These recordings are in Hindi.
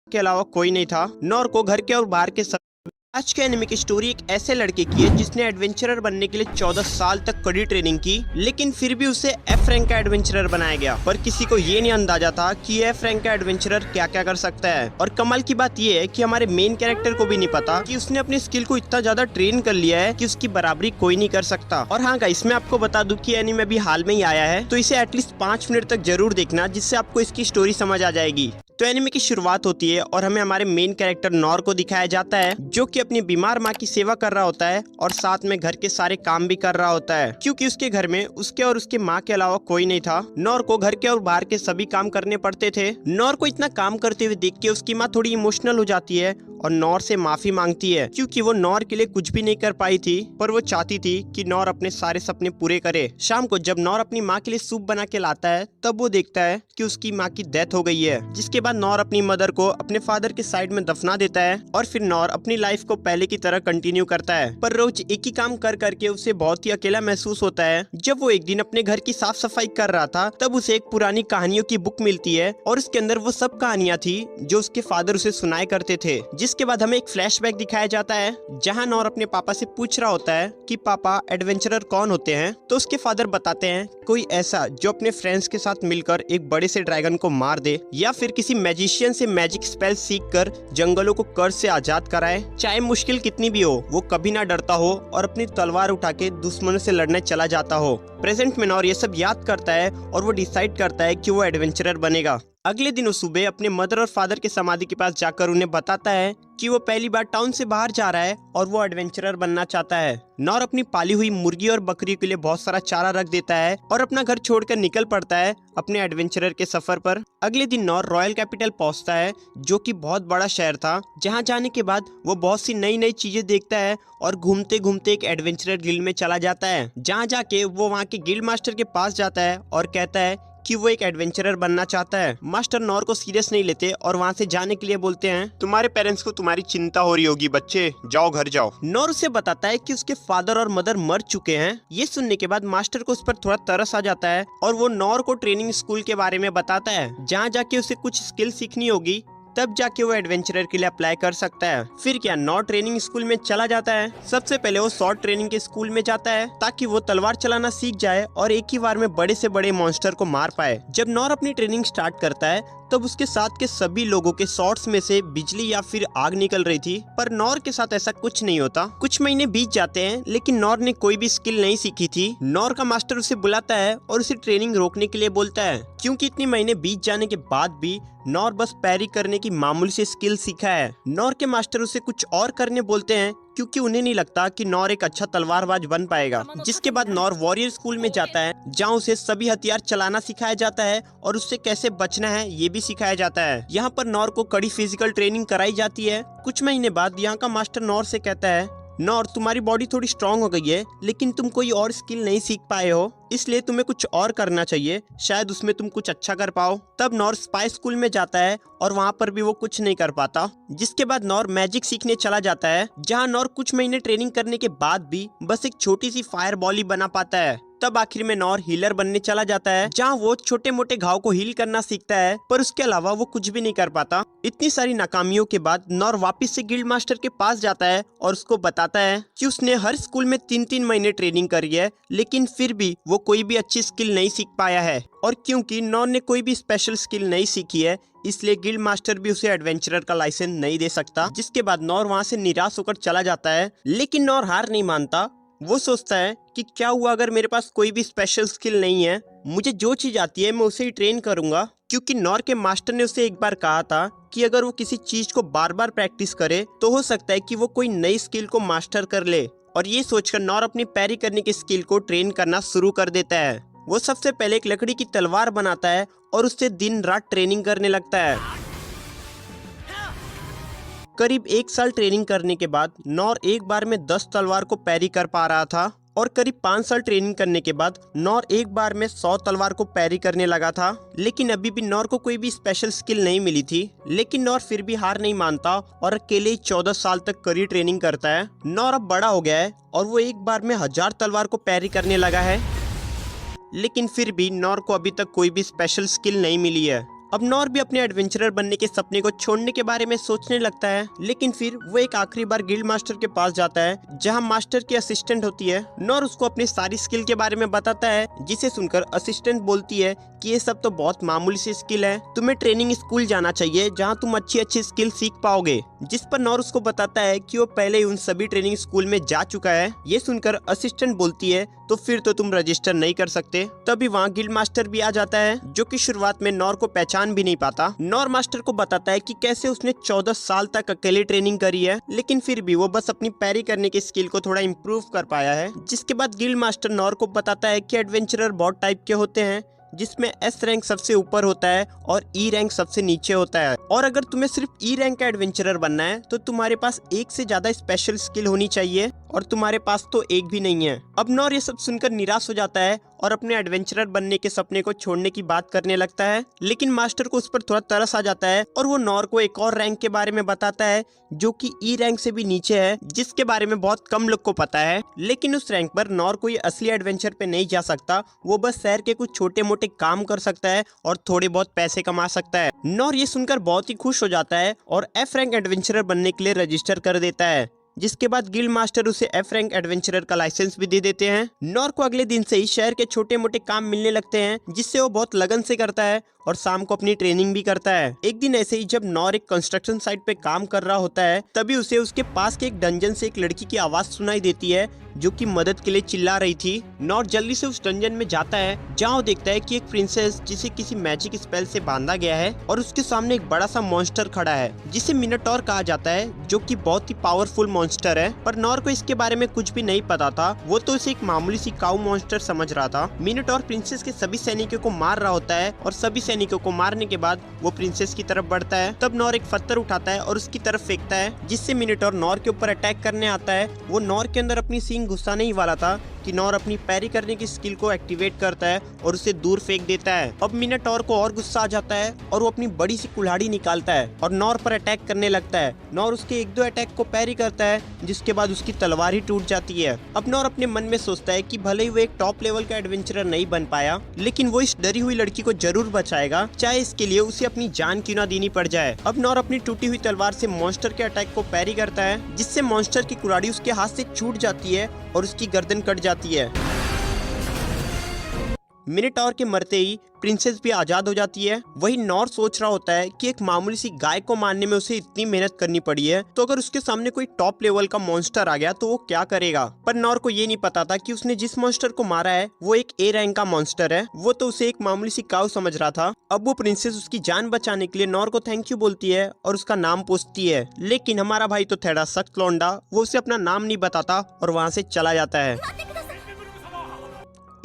के अलावा कोई नहीं था। नॉर को घर के और बाहर के सब। आज के एनिमे की स्टोरी एक ऐसे लड़के की है जिसने एडवेंचरर बनने के लिए 14 साल तक कड़ी ट्रेनिंग की, लेकिन फिर भी उसे एफ रैंक का एडवेंचरर बनाया गया। पर किसी को ये नहीं अंदाजा था कि एफ रैंक का एडवेंचरर क्या क्या कर सकता है। और कमाल की बात ये है कि हमारे मेन कैरेक्टर को भी नहीं पता कि उसने अपनी स्किल को इतना ज्यादा ट्रेन कर लिया है कि उसकी बराबरी कोई नहीं कर सकता। और हाँ गाइस, मैं आपको बता दूं कि एनिमे भी हाल में ही आया है, तो इसे एटलीस्ट 5 मिनट तक जरूर देखना, जिससे आपको इसकी स्टोरी समझ आ जाएगी। तो एनिमे की शुरुआत होती है और हमें हमारे मेन कैरेक्टर नॉर को दिखाया जाता है, जो कि अपनी बीमार माँ की सेवा कर रहा होता है और साथ में घर के सारे काम भी कर रहा होता है, क्योंकि उसके घर में उसके और उसके माँ के अलावा कोई नहीं था। नॉर को घर के और बाहर के सभी काम करने पड़ते थे। नॉर को इतना काम करते हुए देख के उसकी माँ थोड़ी इमोशनल हो जाती है और नॉर से माफी मांगती है, क्योंकि वो नॉर के लिए कुछ भी नहीं कर पाई थी, पर वो चाहती थी कि नॉर अपने सारे सपने पूरे करे। शाम को जब नॉर अपनी माँ के लिए सूप बना के लाता है, तब वो देखता है कि उसकी माँ की डेथ हो गई है, जिसके बाद नॉर अपनी मदर को अपने फादर के साइड में दफना देता है और फिर नॉर अपनी लाइफ को पहले की तरह कंटिन्यू करता है। पर रोज एक ही काम कर करके उसे बहुत ही अकेला महसूस होता है। जब वो एक दिन अपने घर की साफ सफाई कर रहा था, तब उसे एक पुरानी कहानियों की बुक मिलती है और उसके अंदर वो सब कहानियां थी जो उसके फादर उसे सुनाया करते थे। जिसके बाद हमें एक फ्लैशबैक दिखाया जाता है, जहां नॉर अपने पापा से पूछ रहा होता है कि पापा एडवेंचरर कौन होते हैं, तो उसके फादर बताते हैं कोई ऐसा जो अपने फ्रेंड्स के साथ मिलकर एक बड़े से ड्रैगन को मार दे, या फिर किसी मैजिशियन से मैजिक स्पेल सीख कर जंगलों को कर्ज से आजाद कराए। चाहे मुश्किल कितनी भी हो, वो कभी ना डरता हो और अपनी तलवार उठा के दुश्मनों से लड़ने चला जाता हो। प्रेजेंट में नॉर ये सब याद करता है और वो डिसाइड करता है कि वो एडवेंचरर बनेगा। अगले दिन वो सुबह अपने मदर और फादर के समाधि के पास जाकर उन्हें बताता है कि वो पहली बार टाउन से बाहर जा रहा है और वो एडवेंचरर बनना चाहता है। नॉर अपनी पाली हुई मुर्गी और बकरी के लिए बहुत सारा चारा रख देता है और अपना घर छोड़कर निकल पड़ता है अपने एडवेंचरर के सफर पर। अगले दिन नॉर रॉयल कैपिटल पहुंचता है, जो कि बहुत बड़ा शहर था, जहां जाने के बाद वो बहुत सी नई नई चीजें देखता है और घूमते घूमते एक एडवेंचरर गिल्ड में चला जाता है, जहां जाके वो वहां के गिल्ड मास्टर के पास जाता है और कहता है कि वो एक एडवेंचरर बनना चाहता है। मास्टर नॉर को सीरियस नहीं लेते और वहाँ से जाने के लिए बोलते हैं, तुम्हारे पेरेंट्स को तुम्हारी चिंता हो रही होगी बच्चे, जाओ घर जाओ। नॉर उसे बताता है कि उसके फादर और मदर मर चुके हैं। ये सुनने के बाद मास्टर को उस पर थोड़ा तरस आ जाता है और वो नॉर को ट्रेनिंग स्कूल के बारे में बताता है, जहाँ जाके उसे कुछ स्किल सीखनी होगी, तब जाके वो एडवेंचरर के लिए अप्लाई कर सकता है। फिर क्या नॉर ट्रेनिंग स्कूल में चला जाता है। सबसे पहले वो शॉर्ट ट्रेनिंग के स्कूल में जाता है ताकि वो तलवार चलाना सीख जाए और एक ही बार में बड़े से बड़े मॉन्स्टर को मार पाए। जब नॉर अपनी ट्रेनिंग स्टार्ट करता है, तब उसके साथ के सभी लोगों के शॉर्ट्स में से बिजली या फिर आग निकल रही थी, पर नॉर के साथ ऐसा कुछ नहीं होता। कुछ महीने बीत जाते हैं, लेकिन नॉर ने कोई भी स्किल नहीं सीखी थी। नॉर का मास्टर उसे बुलाता है और उसे ट्रेनिंग रोकने के लिए बोलता है, क्योंकि इतने महीने बीत जाने के बाद भी नॉर बस पैरी करने की मामूली सी स्किल सीखा है। नॉर के मास्टर उसे कुछ और करने बोलते हैं, क्योंकि उन्हें नहीं लगता कि नॉर एक अच्छा तलवारबाज बन पाएगा। जिसके बाद नॉर वॉरियर स्कूल में जाता है, जहाँ उसे सभी हथियार चलाना सिखाया जाता है और उससे कैसे बचना है ये भी सिखाया जाता है। यहाँ पर नॉर को कड़ी फिजिकल ट्रेनिंग कराई जाती है। कुछ महीने बाद यहाँ का मास्टर नॉर से कहता है, नॉर तुम्हारी बॉडी थोड़ी स्ट्रांग हो गई है, लेकिन तुम कोई और स्किल नहीं सीख पाए हो, इसलिए तुम्हें कुछ और करना चाहिए, शायद उसमें तुम कुछ अच्छा कर पाओ। तब नॉर स्पाई स्कूल में जाता है और वहाँ पर भी वो कुछ नहीं कर पाता। जिसके बाद नॉर मैजिक सीखने चला जाता है, जहाँ नॉर कुछ महीने ट्रेनिंग करने के बाद भी बस एक छोटी सी फायर बॉल ही बना पाता है। तब आखिर में नॉर हीलर बनने चला जाता है, जहाँ वो छोटे मोटे घाव को हील करना सीखता है, पर उसके अलावा वो कुछ भी नहीं कर पाता। इतनी सारी नाकामियों के बाद नॉर वापस से गिल्ड मास्टर के पास जाता है और उसको बताता है कि उसने हर स्कूल में 3-3 महीने ट्रेनिंग करी है, लेकिन फिर भी वो कोई भी अच्छी स्किल नहीं सीख पाया है। और क्योंकि नॉर ने कोई भी स्पेशल स्किल नहीं सीखी है, इसलिए गिल्ड मास्टर भी उसे एडवेंचरर का लाइसेंस नहीं दे सकता। जिसके बाद नॉर वहाँ से निराश होकर चला जाता है, लेकिन नॉर हार नहीं मानता। वो सोचता है कि क्या हुआ अगर मेरे पास कोई भी स्पेशल स्किल नहीं है, मुझे जो चीज आती है मैं उसे ही ट्रेन करूंगा। क्योंकि नॉर के मास्टर ने उसे एक बार कहा था कि अगर वो किसी चीज को बार बार प्रैक्टिस करे तो हो सकता है कि वो कोई नई स्किल को मास्टर कर ले। और ये सोचकर नॉर अपनी पैरी करने की स्किल को ट्रेन करना शुरू कर देता है। वो सबसे पहले एक लकड़ी की तलवार बनाता है और उससे दिन रात ट्रेनिंग करने लगता है। करीब 1 साल ट्रेनिंग करने के बाद नॉर एक बार में 10 तलवार को पैरी कर पा रहा था, और करीब 5 साल ट्रेनिंग करने के बाद नॉर एक बार में 100 तलवार को पैरी करने लगा था। लेकिन अभी भी नॉर को कोई भी स्पेशल स्किल नहीं मिली थी, लेकिन नॉर फिर भी हार नहीं मानता और अकेले ही 14 साल तक कड़ी ट्रेनिंग करता है। नॉर अब बड़ा हो गया है और वो एक बार में 1000 तलवार को पैरी करने लगा है, लेकिन फिर भी नॉर को अभी तक कोई भी स्पेशल स्किल नहीं मिली है। अब नॉर भी अपने एडवेंचरर बनने के सपने को छोड़ने के बारे में सोचने लगता है, लेकिन फिर वो एक आखिरी बार गिल्ड मास्टर के पास जाता है जहाँ मास्टर की असिस्टेंट होती है। नॉर उसको अपनी सारी स्किल के बारे में बताता है, जिसे सुनकर असिस्टेंट बोलती है कि ये सब तो बहुत मामूली सी स्किल है, तुम्हें ट्रेनिंग स्कूल जाना चाहिए जहाँ तुम अच्छी अच्छी स्किल सीख पाओगे। जिस पर नॉर उसको बताता है कि वो पहले ही उन सभी ट्रेनिंग स्कूल में जा चुका है। ये सुनकर असिस्टेंट बोलती है तो फिर तो तुम रजिस्टर नहीं कर सकते। तभी वहाँ गिल्ड मास्टर भी आ जाता है, जो कि शुरुआत में नॉर को पहचान भी नहीं पाता। नॉर मास्टर को बताता है कि कैसे उसने 14 साल तक अकेले ट्रेनिंग करी है, लेकिन फिर भी वो बस अपनी पैरी करने की स्किल को थोड़ा इम्प्रूव कर पाया है। जिसके बाद गिल्ड मास्टर नॉर को बताता है कि एडवेंचरर बहुत टाइप के होते हैं, जिसमें एस रैंक सबसे ऊपर होता है और ई रैंक सबसे नीचे होता है। और अगर तुम्हें सिर्फ ई रैंक का एडवेंचरर बनना है तो तुम्हारे पास एक से ज्यादा स्पेशल स्किल होनी चाहिए, और तुम्हारे पास तो एक भी नहीं है। अब नॉर ये सब सुनकर निराश हो जाता है और अपने एडवेंचरर बनने के सपने को छोड़ने की बात करने लगता है, लेकिन मास्टर को उस पर थोड़ा तरस आ जाता है और वो नॉर को एक और रैंक के बारे में बताता है जो कि ई रैंक से भी नीचे है, जिसके बारे में बहुत कम लोग को पता है। लेकिन उस रैंक पर नॉर कोई असली एडवेंचर पे नहीं जा सकता, वो बस शहर के कुछ छोटे मोटे काम कर सकता है और थोड़े बहुत पैसे कमा सकता है। नॉर ये सुनकर बहुत ही खुश हो जाता है और एफ रैंक एडवेंचरर बनने के लिए रजिस्टर कर देता है। जिसके बाद गिल्ड मास्टर उसे एफ रैंक एडवेंचरर का लाइसेंस भी दे देते हैं। नॉर को अगले दिन से ही शहर के छोटे मोटे काम मिलने लगते हैं, जिससे वो बहुत लगन से करता है और शाम को अपनी ट्रेनिंग भी करता है। एक दिन ऐसे ही जब नॉर एक कंस्ट्रक्शन साइट पे काम कर रहा होता है, तभी उसे उसके पास के एक डंजन से एक लड़की की आवाज सुनाई देती है जो कि मदद के लिए चिल्ला रही थी। नॉर जल्दी से उस डंजन में जाता है, जहाँ वो देखता है कि एक प्रिंसेस जिसे किसी मैजिक स्पेल से बांधा गया है और उसके सामने एक बड़ा सा मॉन्स्टर खड़ा है, जिसे मिनोटॉर कहा जाता है, जो कि बहुत ही पावरफुल मॉन्स्टर है। पर नॉर को इसके बारे में कुछ भी नहीं पता था, वो तो इसे एक मामूली सी काऊ मॉन्स्टर समझ रहा था। मिनोटॉर प्रिंसेस के सभी सैनिकों को मार रहा होता है और सभी सैनिकों को मारने के बाद वो प्रिंसेस की तरफ बढ़ता है। तब नॉर एक पत्थर उठाता है और उसकी तरफ फेंकता है, जिससे मिनोटॉर नॉर के ऊपर अटैक करने आता है। वो नॉर के अंदर अपनी सींग घुसाने ही वाला था कि नॉर अपनी पैरी करने की स्किल को एक्टिवेट करता है और उसे दूर फेंक देता है। अब मिनोटॉर को और गुस्सा आ जाता है और वो अपनी बड़ी सी कुल्हाड़ी निकालता है और नॉर पर अटैक करने लगता है। नॉर उसके एक दो अटैक को पैरी करता है, जिसके बाद उसकी तलवार ही टूट जाती है। अब नॉर अपने मन में सोचता है कि भले ही वो एक टॉप लेवल का एडवेंचरर नहीं बन पाया, लेकिन वो इस डरी हुई लड़की को जरूर बचाएगा, चाहे इसके लिए उसे अपनी जान क्यों ना देनी पड़ जाए। अब नॉर अपनी टूटी हुई तलवार से मॉन्स्टर के अटैक को पैरी करता है, जिससे मॉन्स्टर की कुल्हाड़ी उसके हाथ से छूट जाती है और उसकी गर्दन कट जाती है। मिनोटॉर के मरते ही प्रिंसेस भी आजाद हो जाती है। वही नॉर सोच रहा होता है कि एक मामूली सी गाय को मारने में उसे इतनी मेहनत करनी पड़ी है, तो अगर उसके सामने कोई टॉप लेवल का मॉन्स्टर आ गया तो वो क्या करेगा। पर नॉर को ये नहीं पता था कि उसने जिस मॉन्स्टर को मारा है वो एक ए रैंक का मॉन्स्टर है, वो तो उसे एक मामूली सी काऊ समझ रहा था। अब वो प्रिंसेस उसकी जान बचाने के लिए नॉर को थैंक यू बोलती है और उसका नाम पूछती है, लेकिन हमारा भाई तो थोड़ा सख्त लौंडा, वो उसे अपना नाम नहीं बताता और वहाँ से चला जाता है।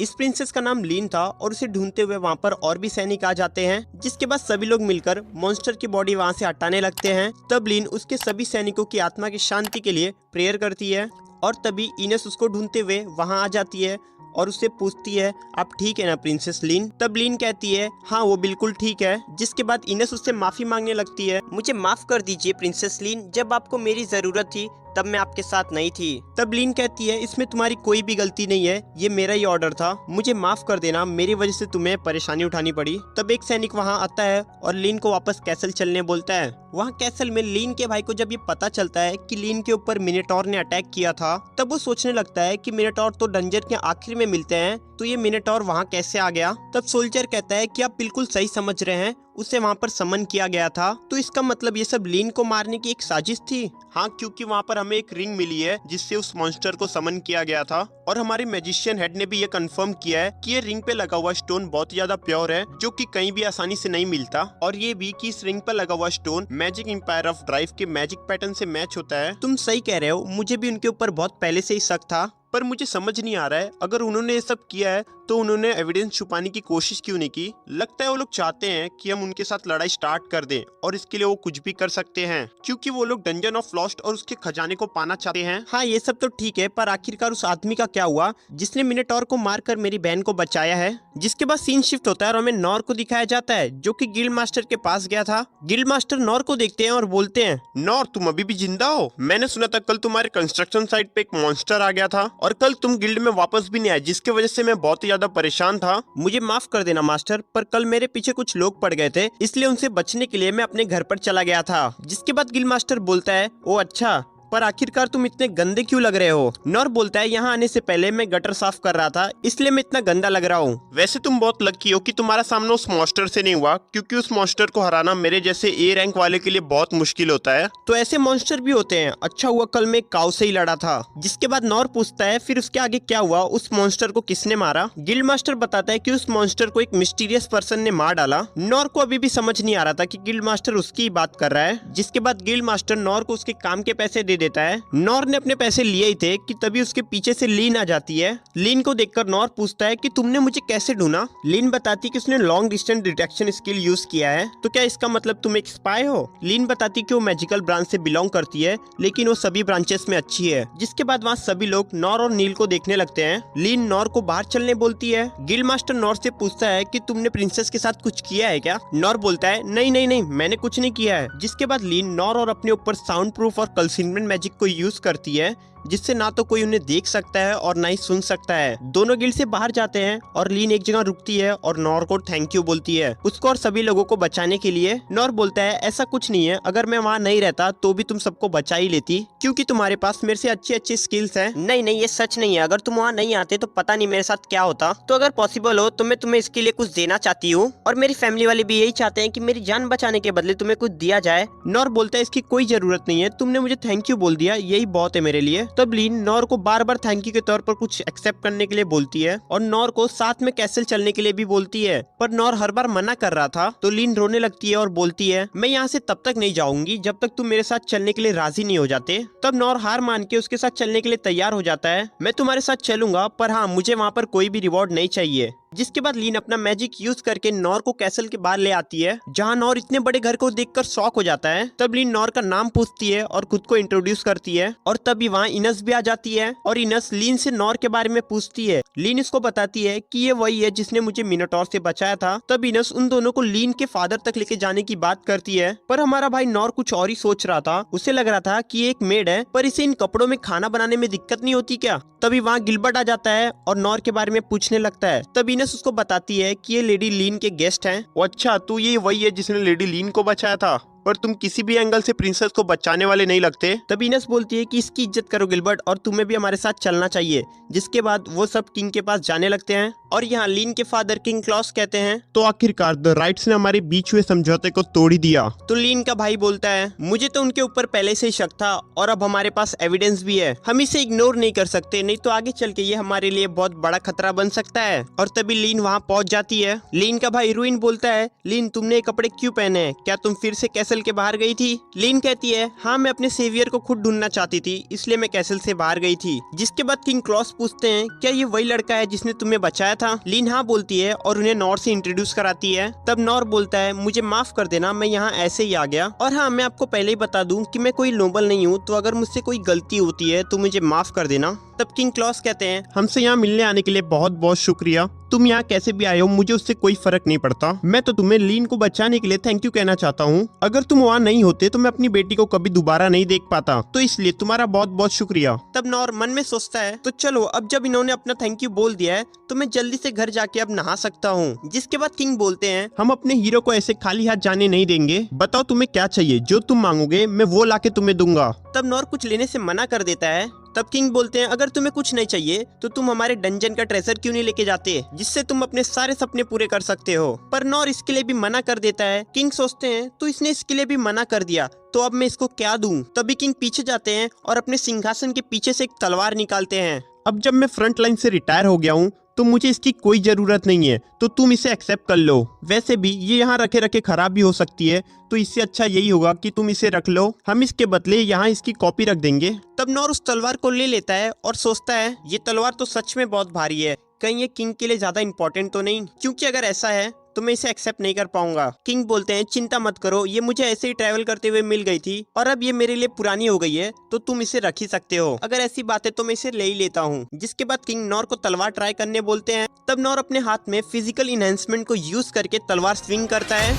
इस प्रिंसेस का नाम लीन था और उसे ढूंढते हुए वहाँ पर और भी सैनिक आ जाते हैं, जिसके बाद सभी लोग मिलकर मॉन्स्टर की बॉडी वहाँ से हटाने लगते हैं। तब लीन उसके सभी सैनिकों की आत्मा की शांति के लिए प्रेयर करती है और तभी इनेस उसको ढूंढते हुए वहाँ आ जाती है और उससे पूछती है, आप ठीक है ना प्रिंसेस लीन। तब लीन कहती है, हाँ वो बिल्कुल ठीक है। जिसके बाद इनेस उससे माफी मांगने लगती है, मुझे माफ कर दीजिए प्रिंसेस लीन, जब आपको मेरी जरूरत थी तब मैं आपके साथ नहीं थी। तब लीन कहती है, इसमें तुम्हारी कोई भी गलती नहीं है, ये मेरा ही ऑर्डर था, मुझे माफ कर देना, मेरी वजह से तुम्हें परेशानी उठानी पड़ी। तब एक सैनिक वहाँ आता है और लीन को वापस कैसल चलने बोलता है। वहाँ कैसल में लीन के भाई को जब ये पता चलता है कि लीन के ऊपर मिनोटॉर ने अटैक किया था, तब वो सोचने लगता है कि मिनोटॉर तो डंजन के आखिर में मिलते हैं, तो ये मिनोटॉर वहाँ कैसे आ गया। तब सोल्जर कहता है कि आप बिल्कुल सही समझ रहे हैं, उसे वहाँ पर समन किया गया था, तो इसका मतलब ये सब लीन को मारने की एक साजिश थी। हाँ, क्योंकि वहाँ पर हमें एक रिंग मिली है जिससे उस मॉन्स्टर को समन किया गया था, और हमारे मैजिशियन हेड ने भी ये कंफर्म किया है कि ये रिंग पे लगा हुआ स्टोन बहुत ज्यादा प्योर है, जो कि कहीं भी आसानी से नहीं मिलता, और ये भी कि इस रिंग पर लगा हुआ stone magic empire of drive के मैजिक पैटर्न से मैच होता है। तुम सही कह रहे हो, मुझे भी उनके ऊपर बहुत पहले से ही शक था, पर मुझे समझ नहीं आ रहा है अगर उन्होंने ये सब किया है तो उन्होंने एविडेंस छुपाने की कोशिश क्यों नहीं की। लगता है वो लोग चाहते हैं कि हम उनके साथ लड़ाई स्टार्ट कर दें, और इसके लिए वो कुछ भी कर सकते हैं, क्योंकि वो लोग डंजन ऑफ लॉस्ट और उसके खजाने को पाना चाहते हैं। हाँ, ये सब तो ठीक है, पर आखिरकार उस आदमी का क्या हुआ जिसने मिनोटॉर को मारकर मेरी बहन को बचाया है। जिसके बाद सीन शिफ्ट होता है और हमें नॉर को दिखाया जाता है, जो कि गिल्ड मास्टर के पास गया था। गिल्ड मास्टर नॉर को देखते हैं और बोलते हैं, नॉर तुम अभी भी जिंदा हो? मैंने सुना था कल तुम्हारे कंस्ट्रक्शन साइट पे एक मॉन्स्टर आ गया था। और कल तुम गिल्ड में वापस भी नहीं आए, जिसकी वजह से मैं बहुत ही ज्यादा परेशान था। मुझे माफ कर देना मास्टर, पर कल मेरे पीछे कुछ लोग पड़ गए थे, इसलिए उनसे बचने के लिए मैं अपने घर पर चला गया था। जिसके बाद गिल्ड मास्टर बोलता है, ओ अच्छा, पर आखिरकार तुम इतने गंदे क्यों लग रहे हो? नॉर बोलता है, यहाँ आने से पहले मैं गटर साफ कर रहा था, इसलिए मैं इतना गंदा लग रहा हूँ। वैसे तुम बहुत लकी हो कि तुम्हारा सामना उस मॉन्स्टर से नहीं हुआ, क्योंकि उस मॉन्स्टर को हराना मेरे जैसे ए रैंक वाले के लिए बहुत मुश्किल होता है। तो ऐसे मॉन्स्टर भी होते हैं। अच्छा हुआ कल मैं काऊ से ही लड़ा था। जिसके बाद नॉर पूछता है, फिर उसके आगे क्या हुआ? उस मॉन्स्टर को किसने मारा? गिल्ड मास्टर बताता है कि उस मॉन्स्टर को एक मिस्टीरियस पर्सन ने मार डाला। नॉर को अभी भी समझ नहीं आ रहा था कि गिल्ड मास्टर उसकी ही बात कर रहा है। जिसके बाद गिल्ड मास्टर नॉर को उसके काम के पैसे दे देता है। नॉर ने अपने पैसे लिए ही थे कि तभी उसके पीछे से लीन आ जाती है। लीन को देखकर नॉर पूछता है कि तुमने मुझे कैसे ढूंढा? लीन बताती कि उसने long distance detection skill use किया है। तो क्या इसका मतलब तुम एक स्पाई हो? लीन बताती कि वो मैजिकल ब्रांच से बिलोंग करती है, लेकिन वो सभी ब्रांचेस में अच्छी है। जिसके बाद वहाँ सभी लोग नॉर और नील को देखने लगते हैं। लीन नॉर को बाहर चलने बोलती है। गिल्ड मास्टर नॉर से पूछता है कि तुमने प्रिंसेस के साथ कुछ किया है क्या? नॉर बोलता है, नहीं नहीं नहीं, मैंने कुछ नहीं किया है। जिसके बाद लीन नॉर और अपने ऊपर साउंड प्रूफ और कंसीलमेंट मैजिक को यूज करती है, जिससे ना तो कोई उन्हें देख सकता है और ना ही सुन सकता है। दोनों गिल्ड से बाहर जाते हैं और लीन एक जगह रुकती है और नॉर को थैंक यू बोलती है, उसको और सभी लोगों को बचाने के लिए। नॉर बोलता है, ऐसा कुछ नहीं है, अगर मैं वहाँ नहीं रहता तो भी तुम सबको बचा ही लेती, क्योंकि तुम्हारे पास मेरे से अच्छी अच्छी स्किल्स हैं। नहीं नहीं, ये सच नहीं है, अगर तुम वहाँ नहीं आते तो पता नहीं मेरे साथ क्या होता। तो अगर पॉसिबल हो तो मैं तुम्हें इसके लिए कुछ देना चाहती हूँ, और मेरी फैमिली वाले भी यही चाहते हैं कि मेरी जान बचाने के बदले तुम्हें कुछ दिया जाए। नॉर बोलता है, इसकी कोई जरूरत नहीं है, तुमने मुझे थैंक यू बोल दिया, यही बहुत है मेरे लिए। तब लीन नॉर को बार बार थैंक यू के तौर पर कुछ एक्सेप्ट करने के लिए बोलती है और नॉर को साथ में कैसल चलने के लिए भी बोलती है, पर नॉर हर बार मना कर रहा था। तो लीन रोने लगती है और बोलती है, मैं यहाँ से तब तक नहीं जाऊंगी जब तक तुम मेरे साथ चलने के लिए राजी नहीं हो जाते। तब नॉर हार मान के उसके साथ चलने के लिए तैयार हो जाता है। मैं तुम्हारे साथ चलूंगा, पर हाँ, मुझे वहाँ पर कोई भी रिवॉर्ड नहीं चाहिए। जिसके बाद लीन अपना मैजिक यूज करके नॉर को कैसल के बाहर ले आती है, जहाँ नॉर इतने बड़े घर को देखकर शॉक हो जाता है। तब लीन नॉर का नाम पूछती है और खुद को इंट्रोड्यूस करती है, और तभी वहाँ इनस भी आ जाती है और इनस लीन से नॉर के बारे में पूछती है। लीन इसको बताती है कि ये वही है जिसने मुझे मिनोटॉर से बचाया था। तब इनस उन दोनों को लीन के फादर तक लेके जाने की बात करती है, पर हमारा भाई नॉर कुछ और ही सोच रहा था। उसे लग रहा था कि एक मेड है, पर इसे इन कपड़ों में खाना बनाने में दिक्कत नहीं होती क्या? तभी वहाँ गिलबर्ट आ जाता है और नॉर के बारे में पूछने लगता है। तब इनस उसको बताती है कि ये लेडी लीन के गेस्ट हैं। अच्छा, तो ये वही है जिसने लेडी लीन को बचाया था, पर तुम किसी भी एंगल से प्रिंसेस को बचाने वाले नहीं लगते। तब इनस बोलती है कि इसकी इज्जत करो गिलबर्ट, और तुम्हें भी हमारे साथ चलना चाहिए। जिसके बाद वो सब किंग के पास जाने लगते हैं, और यहाँ लीन के फादर किंग क्लॉस कहते हैं, तो आखिरकार द राइट्स ने हमारे बीच हुए समझौते को तोड़ ही दिया। तो लीन का भाई बोलता है, मुझे तो उनके ऊपर पहले से ही शक था, और अब हमारे पास एविडेंस भी है, हम इसे इग्नोर नहीं कर सकते, नहीं तो आगे चल के ये हमारे लिए बहुत बड़ा खतरा बन सकता है। और तभी लीन वहाँ पहुंच जाती है। लीन का भाई रूइन बोलता है, लीन तुमने ये कपड़े क्यों पहने हैं? क्या तुम फिर से कैसल के बाहर गई थी? लीन कहती है, हाँ, मैं अपने सेवियर को खुद ढूंढना चाहती थी, इसलिए मैं कैसल से बाहर गई थी। जिसके बाद किंग क्लॉस पूछते हैं, क्या ये वही लड़का है जिसने तुम्हें बचाया था? लीन हाँ बोलती है और उन्हें नॉर से इंट्रोड्यूस कराती है। तब नॉर बोलता है, मुझे माफ कर देना, मैं यहाँ ऐसे ही आ गया, और हाँ, मैं आपको पहले ही बता दूं कि मैं कोई नोबल नहीं हूँ, तो अगर मुझसे कोई गलती होती है तो मुझे माफ कर देना। तब किंग क्लॉस कहते हैं, हमसे यहाँ मिलने आने के लिए बहुत बहुत शुक्रिया, तुम यहाँ कैसे भी आए हो मुझे उससे कोई फर्क नहीं पड़ता। मैं तो तुम्हें लीन को बचाने के लिए थैंक यू कहना चाहता हूँ। अगर तुम वहाँ नहीं होते तो मैं अपनी बेटी को कभी दोबारा नहीं देख पाता, तो इसलिए तुम्हारा बहुत बहुत शुक्रिया। तब नॉर मन में सोचता है, तो चलो, अब जब इन्होंने अपना थैंक यू बोल दिया है तो मैं जल्दी से घर जाके अब नहा सकता हूँ। जिसके बाद किंग बोलते हैं, हम अपने हीरो को ऐसे खाली हाथ जाने नहीं देंगे, बताओ तुम्हें क्या चाहिए, जो तुम मांगोगे मैं वो लाके तुम्हें दूंगा। तब नॉर कुछ लेने से मना कर देता है। तब किंग बोलते हैं, अगर तुम्हें कुछ नहीं चाहिए तो तुम हमारे डंजन का ट्रेजर क्यों नहीं लेके जाते, जिससे तुम अपने सारे सपने पूरे कर सकते हो। पर नॉर इसके लिए भी मना कर देता है। किंग सोचते हैं, तो इसने इसके लिए भी मना कर दिया, तो अब मैं इसको क्या दूं? तभी किंग पीछे जाते हैं और अपने सिंहासन के पीछे से एक तलवार निकालते हैं। अब जब मैं फ्रंट लाइन से रिटायर हो गया हूँ तो मुझे इसकी कोई जरूरत नहीं है, तो तुम इसे एक्सेप्ट कर लो। वैसे भी ये यहाँ रखे रखे खराब भी हो सकती है, तो इससे अच्छा यही होगा कि तुम इसे रख लो, हम इसके बदले यहाँ इसकी कॉपी रख देंगे। तब नॉर उस तलवार को ले लेता है और सोचता है, ये तलवार तो सच में बहुत भारी है, कहीं ये किंग के लिए ज्यादा इंपॉर्टेंट तो नहीं, क्योंकि अगर ऐसा है तो मैं इसे एक्सेप्ट नहीं कर पाऊंगा। किंग बोलते हैं, चिंता मत करो, ये मुझे ऐसे ही ट्रैवल करते हुए मिल गई थी और अब ये मेरे लिए पुरानी हो गई है, तो तुम इसे रख ही सकते हो। अगर ऐसी बात है तो मैं इसे ले ही लेता हूँ। जिसके बाद किंग नॉर को तलवार ट्राई करने बोलते हैं। तब नॉर अपने हाथ में फिजिकल इनहेंसमेंट को यूज करके तलवार स्विंग करता है,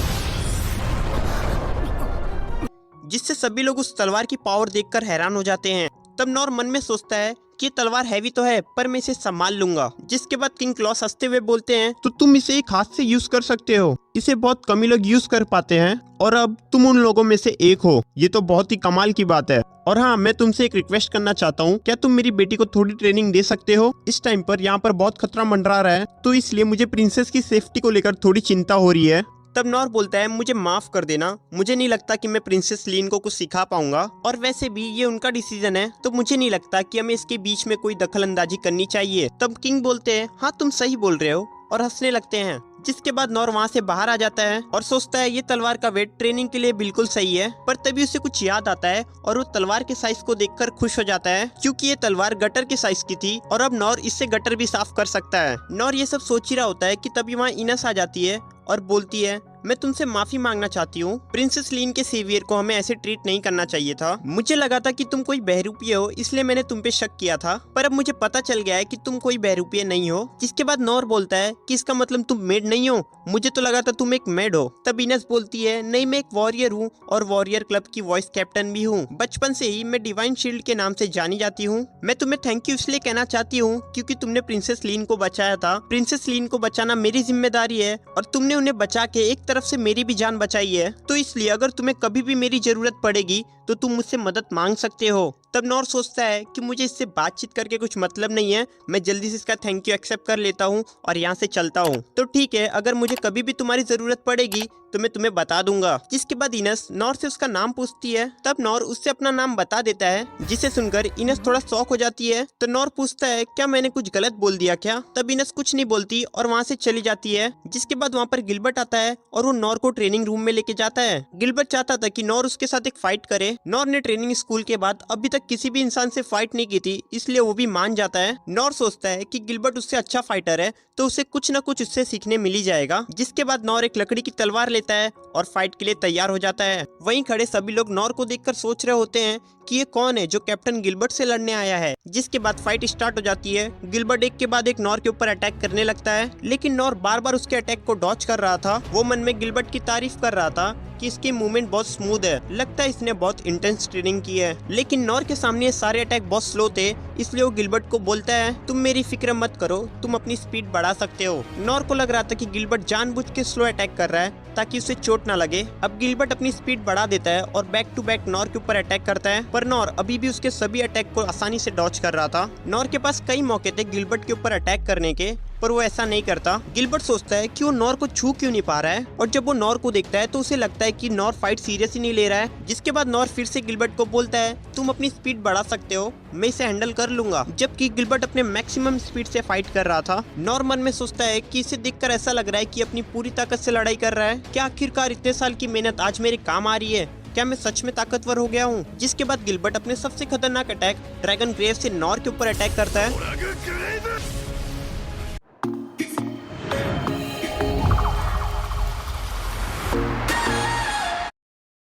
जिससे सभी लोग उस तलवार की पावर देखकर हैरान हो जाते हैं। तब नॉर मन में सोचता है कि ये तलवार हैवी तो है पर मैं इसे संभाल लूंगा। जिसके बाद किंग क्लॉस हंसते हुए बोलते हैं तो तुम इसे एक हाथ से यूज कर सकते हो, इसे बहुत कम ही लोग यूज कर पाते हैं और अब तुम उन लोगों में से एक हो। ये तो बहुत ही कमाल की बात है। और हाँ, मैं तुमसे एक रिक्वेस्ट करना चाहता हूँ, क्या तुम मेरी बेटी को थोड़ी ट्रेनिंग दे सकते हो? इस टाइम पर यहाँ पर बहुत खतरा मंडरा रहा है, तो इसलिए मुझे प्रिंसेस की सेफ्टी को लेकर थोड़ी चिंता हो रही है। तब नॉर बोलता है मुझे माफ कर देना, मुझे नहीं लगता कि मैं प्रिंसेस लीन को कुछ सिखा पाऊंगा और वैसे भी ये उनका डिसीजन है, तो मुझे नहीं लगता कि हमें इसके बीच में कोई दखल अंदाजी करनी चाहिए। तब किंग बोलते हैं हाँ तुम सही बोल रहे हो और हंसने लगते हैं। जिसके बाद नॉर वहाँ से बाहर आ जाता है और सोचता है ये तलवार का वेट ट्रेनिंग के लिए बिल्कुल सही है, पर तभी उसे कुछ याद आता है और वो तलवार के साइज को देखकर खुश हो जाता है क्योंकि ये तलवार गटर के साइज की थी और अब नॉर इससे गटर भी साफ कर सकता है। नॉर ये सब सोच ही रहा होता है कि तभी वहाँ इनस आ जाती है और बोलती है मैं तुमसे माफी मांगना चाहती हूँ, प्रिंसेस लीन के सेवियर को हमें ऐसे ट्रीट नहीं करना चाहिए था। मुझे लगा था कि तुम कोई बहरूपिये हो, इसलिए मैंने तुम पे शक किया था, पर अब मुझे पता चल गया है कि तुम कोई बहरूपिये नहीं हो। जिसके बाद नॉर बोलता है कि इसका मतलब तुम मेड नहीं हो, मुझे तो लगा था तुम एक मेड हो। तब इनस बोलती है नहीं, मैं एक वॉरियर हूँ और वॉरियर क्लब की वॉइस कैप्टन भी हूँ। बचपन से ही मैं डिवाइन शील्ड के नाम से जानी जाती हूँ। मैं तुम्हें थैंक यू इसलिए कहना चाहती हूँ क्योंकि तुमने प्रिंसेस लीन को बचाया था। प्रिंसेस लीन को बचाना मेरी जिम्मेदारी है और तुमने उन्हें बचा के एक तरफ से मेरी भी जान बचाई है, तो इसलिए अगर तुम्हें कभी भी मेरी जरूरत पड़ेगी तो तुम मुझसे मदद मांग सकते हो। तब नॉर सोचता है कि मुझे इससे बातचीत करके कुछ मतलब नहीं है, मैं जल्दी से इसका थैंक यू एक्सेप्ट कर लेता हूँ और यहाँ से चलता हूँ। तो ठीक है, अगर मुझे कभी भी तुम्हारी जरूरत पड़ेगी तो मैं तुम्हें बता दूंगा। जिसके बाद इनस नॉर से उसका नाम पूछती है, तब नॉर उससे अपना नाम बता देता है, जिसे सुनकर इनस थोड़ा शॉक हो जाती है। तो नॉर पूछता है क्या मैंने कुछ गलत बोल दिया क्या? तब इनस कुछ नहीं बोलती और वहाँ से चली जाती है। जिसके बाद वहाँ पर गिलबर्ट आता है और वो नॉर को ट्रेनिंग रूम में लेके जाता है। गिलबर्ट चाहता था कि नॉर उसके साथ एक फाइट करे। नॉर ने ट्रेनिंग स्कूल के बाद अभी तक किसी भी इंसान से फाइट नहीं की थी, इसलिए वो भी मान जाता है। नॉर सोचता है कि गिलबर्ट उससे अच्छा फाइटर है, तो उसे कुछ न कुछ उससे सीखने मिल ही जाएगा। जिसके बाद नॉर एक लकड़ी की तलवार लेता है और फाइट के लिए तैयार हो जाता है। वहीं खड़े सभी लोग नॉर को देखकर सोच रहे होते हैं कि ये कौन है जो कैप्टन गिलबर्ट से लड़ने आया है। जिसके बाद फाइट स्टार्ट हो जाती है। गिलबर्ट एक के बाद एक नॉर के ऊपर अटैक करने लगता है, लेकिन नॉर बार बार उसके अटैक को डॉच कर रहा था। वो मन में गिलबर्ट की तारीफ कर रहा था कि इसकी मूवमेंट बहुत स्मूथ है, लगता है इसने बहुत इंटेंस ट्रेनिंग की है। लेकिन नॉर के सामने ये सारे अटैक बहुत स्लो थे, इसलिए वो गिलबर्ट को बोलता है तुम मेरी फिक्र मत करो, तुम अपनी स्पीड बढ़ा सकते हो। नॉर को लग रहा था कि गिलबर्ट जानबूझ के स्लो अटैक कर रहा है ताकि उसे चोट ना लगे। अब गिलबर्ट अपनी स्पीड बढ़ा देता है और बैक टू बैक नॉर के ऊपर अटैक करता है, पर नॉर अभी भी उसके सभी अटैक को आसानी से डॉच कर रहा था। नॉर के पास कई मौके थे गिलबर्ट के ऊपर अटैक करने के, पर वो ऐसा नहीं करता। गिलबर्ट सोचता है कि वो नॉर को छू क्यों नहीं पा रहा है, और जब वो नॉर को देखता है तो उसे लगता है कि नॉर फाइट सीरियस ही नहीं ले रहा है। जिसके बाद नॉर फिर से गिलबर्ट को बोलता है तुम अपनी स्पीड बढ़ा सकते हो, मैं इसे हैंडल कर लूंगा। जबकि गिलबर्ट अपने मैक्सिमम स्पीड से फाइट कर रहा था। नॉर मन में सोचता है कि इसे देखकर ऐसा लग रहा है कि अपनी पूरी ताकत से लड़ाई कर रहा है। क्या आखिरकार इतने साल की मेहनत आज मेरे काम आ रही है? क्या मैं सच में ताकतवर हो गया हूँ? जिसके बाद गिलबर्ट अपने सबसे खतरनाक अटैक ड्रैगन ग्रेव से नॉर के ऊपर अटैक करता है।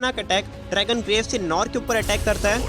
अटैक ड्रैगन ग्रेव से नॉर के ऊपर अटैक करता है,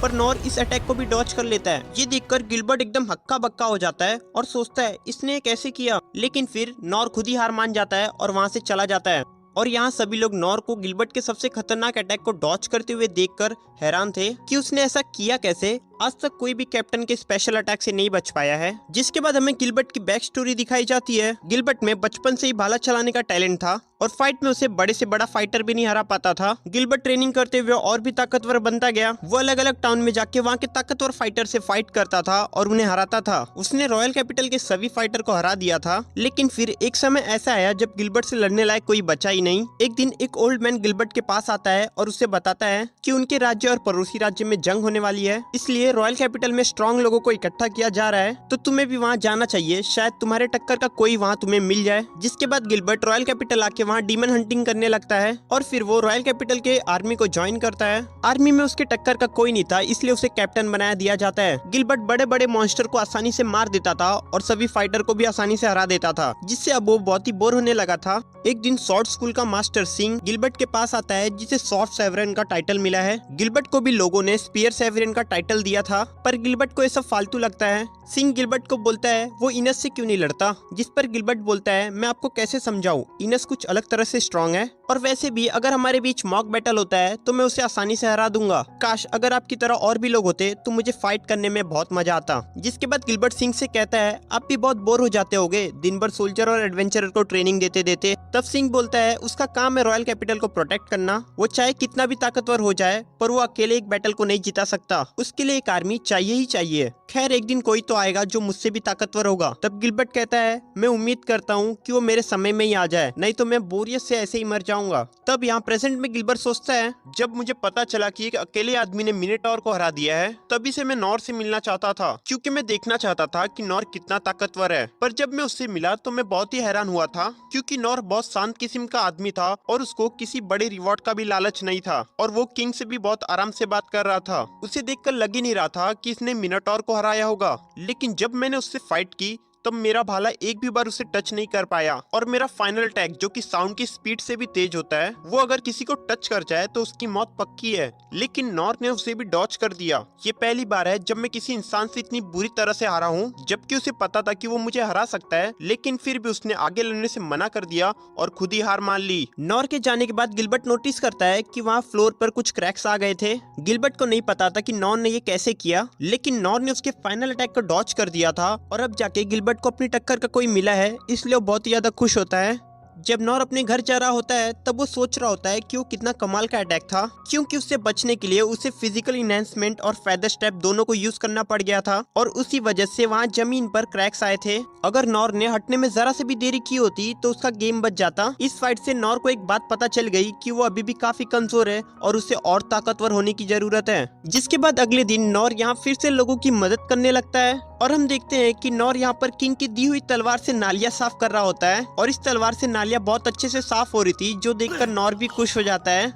पर नॉर इस अटैक को भी डॉच कर लेता है। ये देखकर गिलबर्ट एकदम हक्का बक्का हो जाता है और सोचता है इसने कैसे किया, लेकिन फिर नॉर खुद ही हार मान जाता है और वहाँ से चला जाता है। और यहाँ सभी लोग नॉर को गिलबर्ट के सबसे खतरनाक अटैक को डॉच करते हुए देखकर हैरान थे कि उसने ऐसा किया कैसे। आज तक कोई भी कैप्टन के स्पेशल अटैक से नहीं बच पाया है। जिसके बाद हमें गिलबर्ट की बैक स्टोरी दिखाई जाती है। गिलबर्ट में बचपन से ही भाला चलाने का टैलेंट था और फाइट में उसे बड़े से बड़ा फाइटर भी नहीं हरा पाता था। गिलबर्ट ट्रेनिंग करते हुए और भी ताकतवर बनता गया। वो अलग अलग टाउन में जाके वहाँ के ताकतवर फाइटर से फाइट करता था और उन्हें हराता था। उसने रॉयल कैपिटल के सभी फाइटर को हरा दिया था। लेकिन फिर एक समय ऐसा आया जब गिलबर्ट से लड़ने लायक कोई बचा ही नहीं। एक दिन एक ओल्ड मैन गिलबर्ट के पास आता है और उसे बताता है कि उनके राज्य और पड़ोसी राज्य में जंग होने वाली है, इसलिए रॉयल कैपिटल में स्ट्रॉन्ग लोगों को इकट्ठा किया जा रहा है, तो तुम्हें भी वहाँ जाना चाहिए, शायद तुम्हारे टक्कर का कोई वहाँ तुम्हें मिल जाए। जिसके बाद गिलबर्ट रॉयल कैपिटल आके वहाँ डीमन हंटिंग करने लगता है और फिर वो रॉयल कैपिटल के आर्मी को ज्वाइन करता है। आर्मी में उसके टक्कर का कोई नहीं था, इसलिए उसे कैप्टन बनाया दिया जाता है। गिलबर्ट बड़े बड़े मॉन्स्टर को आसानी से मार देता था और सभी फाइटर को भी आसानी से हरा देता था, जिससे अब वो बहुत ही बोर होने लगा था। एक दिन शॉर्ट स्कूल का मास्टर सिंह गिलबर्ट के पास आता है, जिसे सॉफ्ट सेवरन का टाइटल मिला है। गिलबर्ट को भी लोगों ने स्पीयर सेवरन का टाइटल दिया था, पर गिलबर्ट को ये सब फालतू लगता है। सिंह गिलबर्ट को बोलता है वो इनस से क्यों नहीं लड़ता, जिस पर गिलबर्ट बोलता है मैं आपको कैसे समझाऊं, इनस कुछ अलग तरह से स्ट्रांग है और वैसे भी अगर हमारे बीच मॉक बैटल होता है तो मैं उसे आसानी से हरा दूंगा। काश अगर आपकी तरह और भी लोग होते तो मुझे फाइट करने में बहुत मजा आता। जिसके बाद गिलबर्ट सिंह से कहता है आप भी बहुत बोर हो जाते होगे दिन भर सोल्जर और एडवेंचरर को ट्रेनिंग देते देते। तब सिंह बोलता है उसका काम है रॉयल कैपिटल को प्रोटेक्ट करना, वो चाहे कितना भी ताकतवर हो जाए पर वो अकेले एक बैटल को नहीं जिता सकता, उसके लिए एक आर्मी चाहिए ही चाहिए। खैर एक दिन कोई तो आएगा जो मुझसे भी ताकतवर होगा। तब गिलबर्ट कहता है मैं उम्मीद करता हूँ कि वो मेरे समय में ही आ जाए, नहीं तो मैं बोरियत से ऐसे ही मर जाऊंगा। तब यहाँ प्रेजेंट में गिलबर्ट सोचता है जब मुझे पता चला कि एक अकेले आदमी ने मिनोटॉर को हरा दिया है तभी से मैं नॉर से मिलना चाहता था, क्योंकि मैं देखना चाहता था कि नॉर कितना ताकतवर है। पर जब मैं उससे मिला तो मैं बहुत ही हैरान हुआ था, क्योंकि नॉर बहुत शांत किस्म का आदमी था और उसको किसी बड़े रिवॉर्ड का भी लालच नहीं था और वो किंग से भी बहुत आराम से बात कर रहा था। उसे देखकर लग ही नहीं रहा था कि इसने मिनोटॉर को हराया होगा। लेकिन जब मैंने उससे फाइट की तब मेरा भाला एक भी बार उसे टच नहीं कर पाया और मेरा फाइनल अटैक जो कि साउंड की स्पीड से भी तेज होता है वो अगर किसी को टच कर जाए तो उसकी मौत पक्की है। लेकिन नॉर ने उसे भी डॉच कर दिया। ये पहली बार है जब मैं किसी इंसान से इतनी बुरी तरह से हारा हूँ, जबकि उसे पता था कि वो मुझे हरा सकता है, लेकिन फिर भी उसने आगे लड़ने से मना कर दिया और खुद ही हार मान ली। नॉर के जाने के बाद गिलबर्ट नोटिस करता है कि वहाँ फ्लोर पर कुछ क्रैक्स आ गए थे। गिलबर्ट को नहीं पता था कि नॉर ने ये कैसे किया, लेकिन नॉर ने उसके फाइनल अटैक को डॉच कर दिया था और अब जाके गिलबर्ट को अपनी टक्कर का कोई मिला है, इसलिए वो बहुत ही ज्यादा खुश होता है। जब नॉर अपने घर जा रहा होता है तब वो सोच रहा होता है कि वो कितना कमाल का अटैक था, क्योंकि उससे बचने के लिए उसे फिजिकल इनहेंसमेंट और फेदर स्टेप दोनों को यूज करना पड़ गया था और उसी वजह से वहाँ जमीन पर क्रैक्स आए थे। अगर नॉर ने हटने में जरा से भी देरी की होती तो उसका गेम बच जाता। इस फाइट से नॉर को एक बात पता चल गई कि वो अभी भी काफी कमजोर है और उसे और ताकतवर होने की जरूरत है। जिसके बाद अगले दिन नॉर यहाँ फिर से लोगों की मदद करने लगता है और हम देखते हैं कि नॉर यहाँ पर किंग की दी हुई तलवार से नालियां साफ कर रहा होता है और इस तलवार से नालियां बहुत अच्छे से साफ हो रही थी, जो देखकर नॉर भी खुश हो जाता है।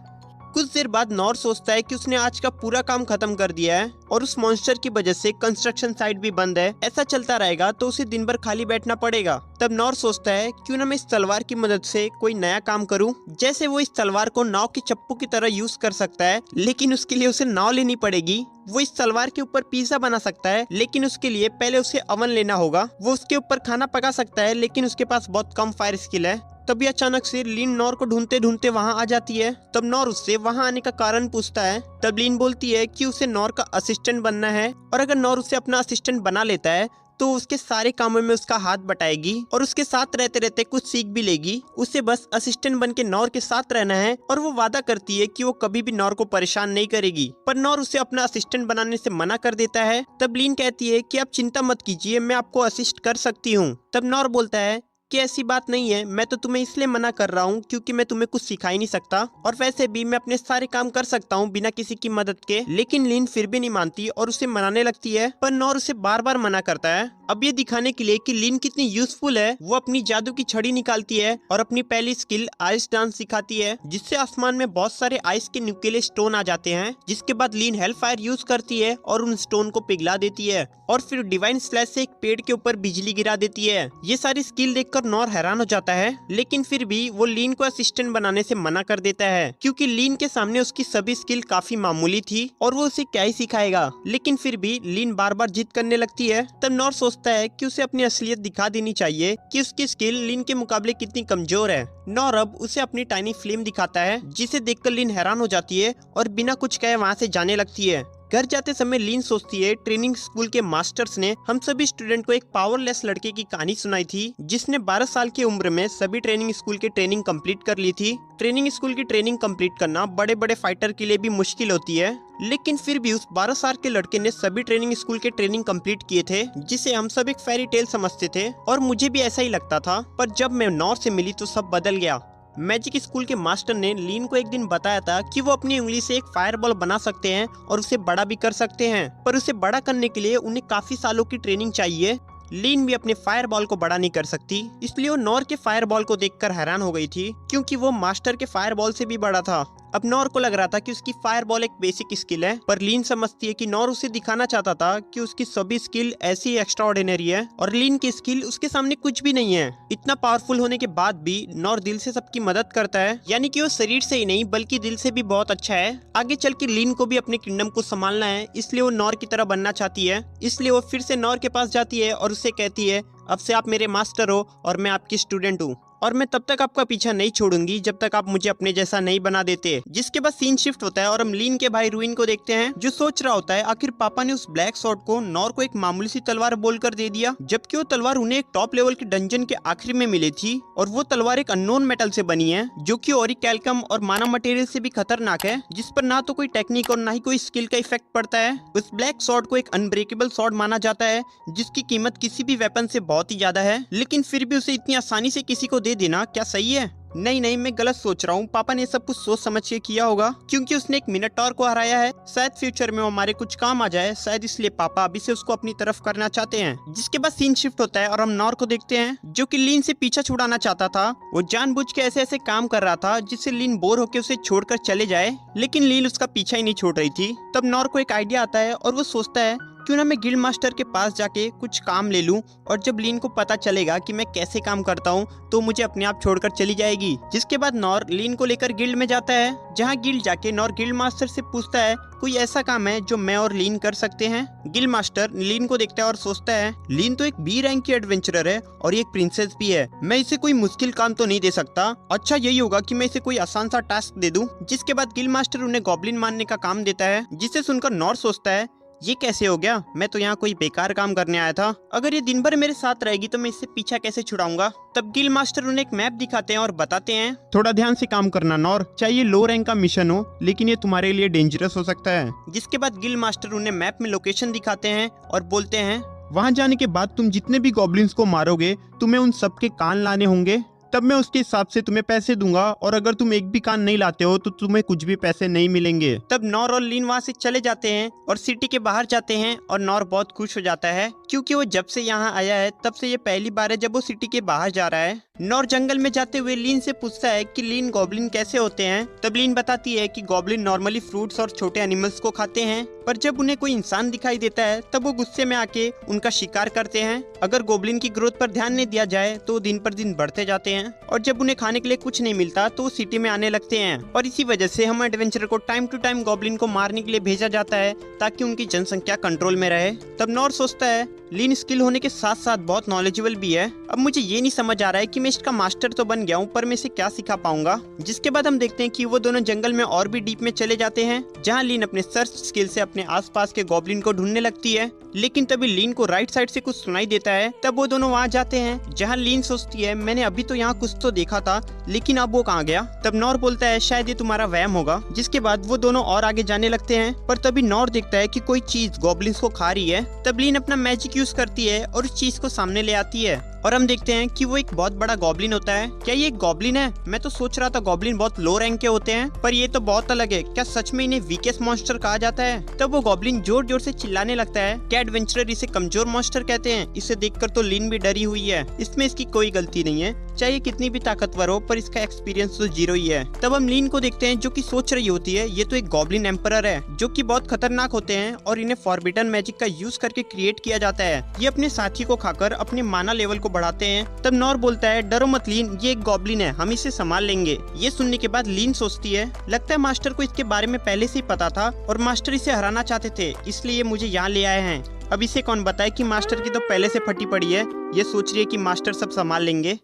कुछ देर बाद नॉर सोचता है कि उसने आज का पूरा काम खत्म कर दिया है और उस मॉन्स्टर की वजह से कंस्ट्रक्शन साइट भी बंद है। ऐसा चलता रहेगा तो उसे दिन भर खाली बैठना पड़ेगा। तब नॉर सोचता है क्यों ना मैं इस तलवार की मदद से कोई नया काम करूं। जैसे वो इस तलवार को नाव के चप्पू की तरह यूज कर सकता है, लेकिन उसके लिए उसे नाव लेनी पड़ेगी। वो इस तलवार के ऊपर पिज्जा बना सकता है, लेकिन उसके लिए पहले उसे अवन लेना होगा। वो उसके ऊपर खाना पका सकता है, लेकिन उसके पास बहुत कम फायर स्किल है। तभी अचानक से लीन नॉर को ढूंढते ढूंढते वहां आ जाती है। तब नॉर उससे वहां आने का कारण पूछता है। तब लीन बोलती है कि उसे नॉर का असिस्टेंट बनना है और अगर नॉर उसे अपना असिस्टेंट बना लेता है तो उसके सारे कामों में उसका हाथ बटाएगी और उसके साथ रहते रहते कुछ सीख भी लेगी। उसे बस असिस्टेंट बन के नॉर के साथ रहना है और वो वादा करती है कि वो कभी भी नॉर को परेशान नहीं करेगी। पर नॉर उसे अपना असिस्टेंट बनाने से मना कर देता है। तब लीन कहती है कि आप चिंता मत कीजिए, मैं आपको असिस्ट कर सकती हूँ। तब नॉर बोलता है कि ऐसी बात नहीं है, मैं तो तुम्हें इसलिए मना कर रहा हूँ क्योंकि मैं तुम्हें कुछ सिखा ही नहीं सकता और वैसे भी मैं अपने सारे काम कर सकता हूँ बिना किसी की मदद के। लेकिन लीन फिर भी नहीं मानती और उसे मनाने लगती है, पर नॉर उसे बार बार मना करता है। अब ये दिखाने के लिए कि लीन कितनी यूजफुल है, वो अपनी जादू की छड़ी निकालती है और अपनी पहली स्किल आइस डांस सिखाती है, जिससे आसमान में बहुत सारे आइस के न्यूक्लियर स्टोन आ जाते हैं। जिसके बाद लीन हेल फायर यूज करती है और उन स्टोन को पिघला देती है और फिर डिवाइन स्लैश से एक पेड़ के ऊपर बिजली गिरा देती है। ये सारी स्किल देखकर नॉर हैरान हो जाता है, लेकिन फिर भी वो लीन को असिस्टेंट बनाने से मना कर देता है, क्योंकि लीन के सामने उसकी सभी स्किल काफी मामूली थी और वो उसे क्या ही सिखाएगा। लेकिन फिर भी लीन बार बार जिद करने लगती है। तब नॉर सोचता है कि उसे अपनी असलियत दिखा देनी चाहिए कि उसकी स्किल लीन के मुकाबले कितनी कमजोर है। नॉर अब उसे अपनी टाइनी फ्लेम दिखाता है, जिसे देखकर लीन हैरान हो जाती है और बिना कुछ कहे वहाँ से जाने लगती है। घर जाते समय लीन सोचती है ट्रेनिंग स्कूल के मास्टर्स ने हम सभी स्टूडेंट को एक पावरलेस लड़के की कहानी सुनाई थी, जिसने 12 साल की उम्र में सभी ट्रेनिंग स्कूल की ट्रेनिंग कंप्लीट कर ली थी। ट्रेनिंग स्कूल की ट्रेनिंग कंप्लीट करना बड़े बड़े फाइटर के लिए भी मुश्किल होती है, लेकिन फिर भी उस 12 साल के लड़के ने सभी ट्रेनिंग स्कूल के ट्रेनिंग कंप्लीट किए थे, जिसे हम सब एक फेरी टेल समझते थे और मुझे भी ऐसा ही लगता था। पर जब मैं नॉर से मिली तो सब बदल गया। मैजिक स्कूल के मास्टर ने लीन को एक दिन बताया था कि वो अपनी उंगली से एक फायरबॉल बना सकते हैं और उसे बड़ा भी कर सकते हैं, पर उसे बड़ा करने के लिए उन्हें काफी सालों की ट्रेनिंग चाहिए। लीन भी अपने फायरबॉल को बड़ा नहीं कर सकती, इसलिए वो नॉर के फायरबॉल को देखकर हैरान हो गई थी, क्योंकि वो मास्टर के फायरबॉल से भी बड़ा था। अब नॉर को लग रहा था कि उसकी फायरबॉल एक बेसिक स्किल है, पर लीन समझती है कि नॉर उसे दिखाना चाहता था कि उसकी सभी स्किल ऐसी एक्स्ट्राऑर्डिनरी है और लीन की स्किल उसके सामने कुछ भी नहीं है। इतना पावरफुल होने के बाद भी नॉर दिल से सबकी मदद करता है, यानी कि वो शरीर से ही नहीं बल्कि दिल से भी बहुत अच्छा है। आगे चल के लीन को भी अपने किंगडम को संभालना है, इसलिए वो नॉर की तरह बनना चाहती है। इसलिए वो फिर से नॉर के पास जाती है और उससे कहती है अब से आप मेरे मास्टर हो और मैं आपकी स्टूडेंट हूँ। और मैं तब तक आपका पीछा नहीं छोड़ूंगी जब तक आप मुझे अपने जैसा नहीं बना देते। जिसके बाद सीन शिफ्ट होता है और हम लीन के भाई रूइन को देखते हैं, जो सोच रहा होता है आखिर पापा ने उस ब्लैक सॉर्ड को नॉर को एक मामूली सी तलवार बोलकर दे दिया, जबकि वो तलवार उन्हें एक टॉप लेवल के डंजन के आखिर में मिली थी और वो तलवार एक अननोन मेटल से बनी है जो कि ऑरिकैल्कम और माना मटेरियल से भी खतरनाक है, जिस पर ना तो कोई टेक्निक और ना ही कोई स्किल का इफेक्ट पड़ता है। उस ब्लैक सॉर्ड को एक अनब्रेकेबल सॉर्ड माना जाता है जिसकी कीमत किसी भी वेपन से बहुत ही ज्यादा है, लेकिन फिर भी उसे इतनी आसानी से किसी को दे देना क्या सही है? नहीं, मैं गलत सोच रहा हूँ। पापा ने सब कुछ सोच समझ के किया होगा, क्योंकि उसने एक मिनोटॉर को हराया है। शायद फ्यूचर में वो हमारे कुछ काम आ जाए, शायद इसलिए पापा अभी से उसको अपनी तरफ करना चाहते हैं। जिसके बाद सीन शिफ्ट होता है और हम नॉर को देखते हैं जो कि लीन से पीछा छुड़ाना चाहता था। वो जानबूझ के ऐसे ऐसे काम कर रहा था जिससे लीन बोर होकर उसे छोड़कर चले जाए, लेकिन लीन उसका पीछा ही नहीं छोड़ रही थी। तब नॉर को एक आइडिया आता है और वो सोचता है क्यों ना मैं गिल्ड मास्टर के पास जाके कुछ काम ले लूं, और जब लीन को पता चलेगा कि मैं कैसे काम करता हूं तो मुझे अपने आप छोड़कर चली जाएगी। जिसके बाद नॉर लीन को लेकर गिल्ड में जाता है, जहां गिल्ड जाके नॉर गिल्ड मास्टर से पूछता है कोई ऐसा काम है जो मैं और लीन कर सकते हैं। गिल्ड मास्टर लीन को देखता है और सोचता है लीन तो एक बी रैंक की एडवेंचरर है और ये एक प्रिंसेस भी है, मैं इसे कोई मुश्किल काम तो नहीं दे सकता। अच्छा यही होगा कि मैं इसे कोई आसान सा टास्क दे दूं। जिसके बाद गिल्ड मास्टर उन्हें गॉब्लिन मारने का काम देता है, जिसे सुनकर नॉर सोचता है ये कैसे हो गया, मैं तो यहाँ कोई बेकार काम करने आया था। अगर ये दिन भर मेरे साथ रहेगी तो मैं इससे पीछा कैसे छुड़ाऊंगा। तब गिल्ड मास्टर उन्हें एक मैप दिखाते हैं और बताते हैं थोड़ा ध्यान से काम करना नॉर, चाहे ये लो रैंक का मिशन हो लेकिन ये तुम्हारे लिए डेंजरस हो सकता है। जिसके बाद गिल्ड मास्टर उन्हें मैप में लोकेशन दिखाते हैं और बोलते हैं वहाँ जाने के बाद तुम जितने भी गॉब्लिन्स को मारोगे तुम्हें उन सबके कान लाने होंगे, तब मैं उसके हिसाब से तुम्हें पैसे दूंगा, और अगर तुम एक भी कान नहीं लाते हो तो तुम्हें कुछ भी पैसे नहीं मिलेंगे। तब नॉर और लीन वहाँ से चले जाते हैं और सिटी के बाहर जाते हैं और नॉर बहुत खुश हो जाता है क्योंकि वो जब से यहाँ आया है तब से ये पहली बार है जब वो सिटी के बाहर जा रहा है। नॉर जंगल में जाते हुए लीन से पूछता है कि लीन गॉब्लिन कैसे होते हैं। तब लीन बताती है कि गॉब्लिन नॉर्मली फ्रूट्स और छोटे एनिमल्स को खाते हैं, पर जब उन्हें कोई इंसान दिखाई देता है तब वो गुस्से में आके उनका शिकार करते हैं। अगर गॉब्लिन की ग्रोथ पर ध्यान नहीं दिया जाए तो दिन पर दिन बढ़ते जाते हैं, और जब उन्हें खाने के लिए कुछ नहीं मिलता तो वो सिटी में आने लगते हैं। और इसी वजह से हम एडवेंचरर को टाइम टू टाइम गॉब्लिन को मारने के लिए भेजा जाता है ताकि उनकी जनसंख्या कंट्रोल में रहे। तब नॉर सोचता है लीन स्किल होने के साथ साथ बहुत नॉलेजेबल भी है। अब मुझे ये नहीं समझ आ रहा है कि मैं इसका मास्टर तो बन गया हूँ पर मैं इसे क्या सिखा पाऊंगा। जिसके बाद हम देखते हैं कि वो दोनों जंगल में और भी डीप में चले जाते हैं, जहाँ लीन अपने सर्च स्किल से अपने आसपास के गॉब्लिन को ढूंढने लगती है। लेकिन तभी लीन को राइट साइड से कुछ सुनाई देता है। तब वो दोनों वहाँ जाते हैं जहाँ लीन सोचती है मैंने अभी तो यहाँ कुछ तो देखा था लेकिन अब वो कहाँ गया। तब नॉर बोलता है शायद ये तुम्हारा वहम होगा। जिसके बाद वो दोनों और आगे जाने लगते हैं, पर तभी नॉर देखता है कि कोई चीज गॉब्लिन्स को खा रही है। तब लीन अपना मैजिक यूज करती है और उस चीज को सामने ले आती है और हम देखते हैं कि वो एक बहुत बड़ा गॉब्लिन होता है। क्या ये एक गॉब्लिन है? मैं तो सोच रहा था गॉब्लिन बहुत लो रैंक के होते हैं, पर ये तो बहुत अलग है। क्या सच में इन्हें वीकेस्ट मॉन्स्टर कहा जाता है? तब वो गॉब्लिन जोर जोर से चिल्लाने लगता है क्या एडवेंचरर इसे कमजोर मॉन्स्टर कहते हैं? इसे देखकर तो लीन भी डरी हुई है। इसमें इसकी कोई गलती नहीं है, चाहे ये कितनी भी ताकतवर हो पर इसका एक्सपीरियंस तो जीरो ही है। तब हम लीन को देखते हैं जो कि सोच रही होती है ये तो एक गॉब्लिन एम्परर है जो कि बहुत खतरनाक होते हैं और इन्हें फॉरबिडन मैजिक का यूज करके क्रिएट किया जाता है। ये अपने साथी को खाकर अपने माना लेवल को बढ़ाते हैं। तब नॉर बोलता है डरो मत लीन, ये एक गॉब्लिन है, हम इसे संभाल लेंगे। ये सुनने के बाद लीन सोचती है लगता है मास्टर को इसके बारे में पहले से ही पता था और मास्टर इसे हराना चाहते थे, इसलिए मुझे यहाँ ले आए हैं। अब इसे कौन बताए कि मास्टर की तो पहले से फटी पड़ी है, ये सोच रही है कि मास्टर सब संभाल लेंगे।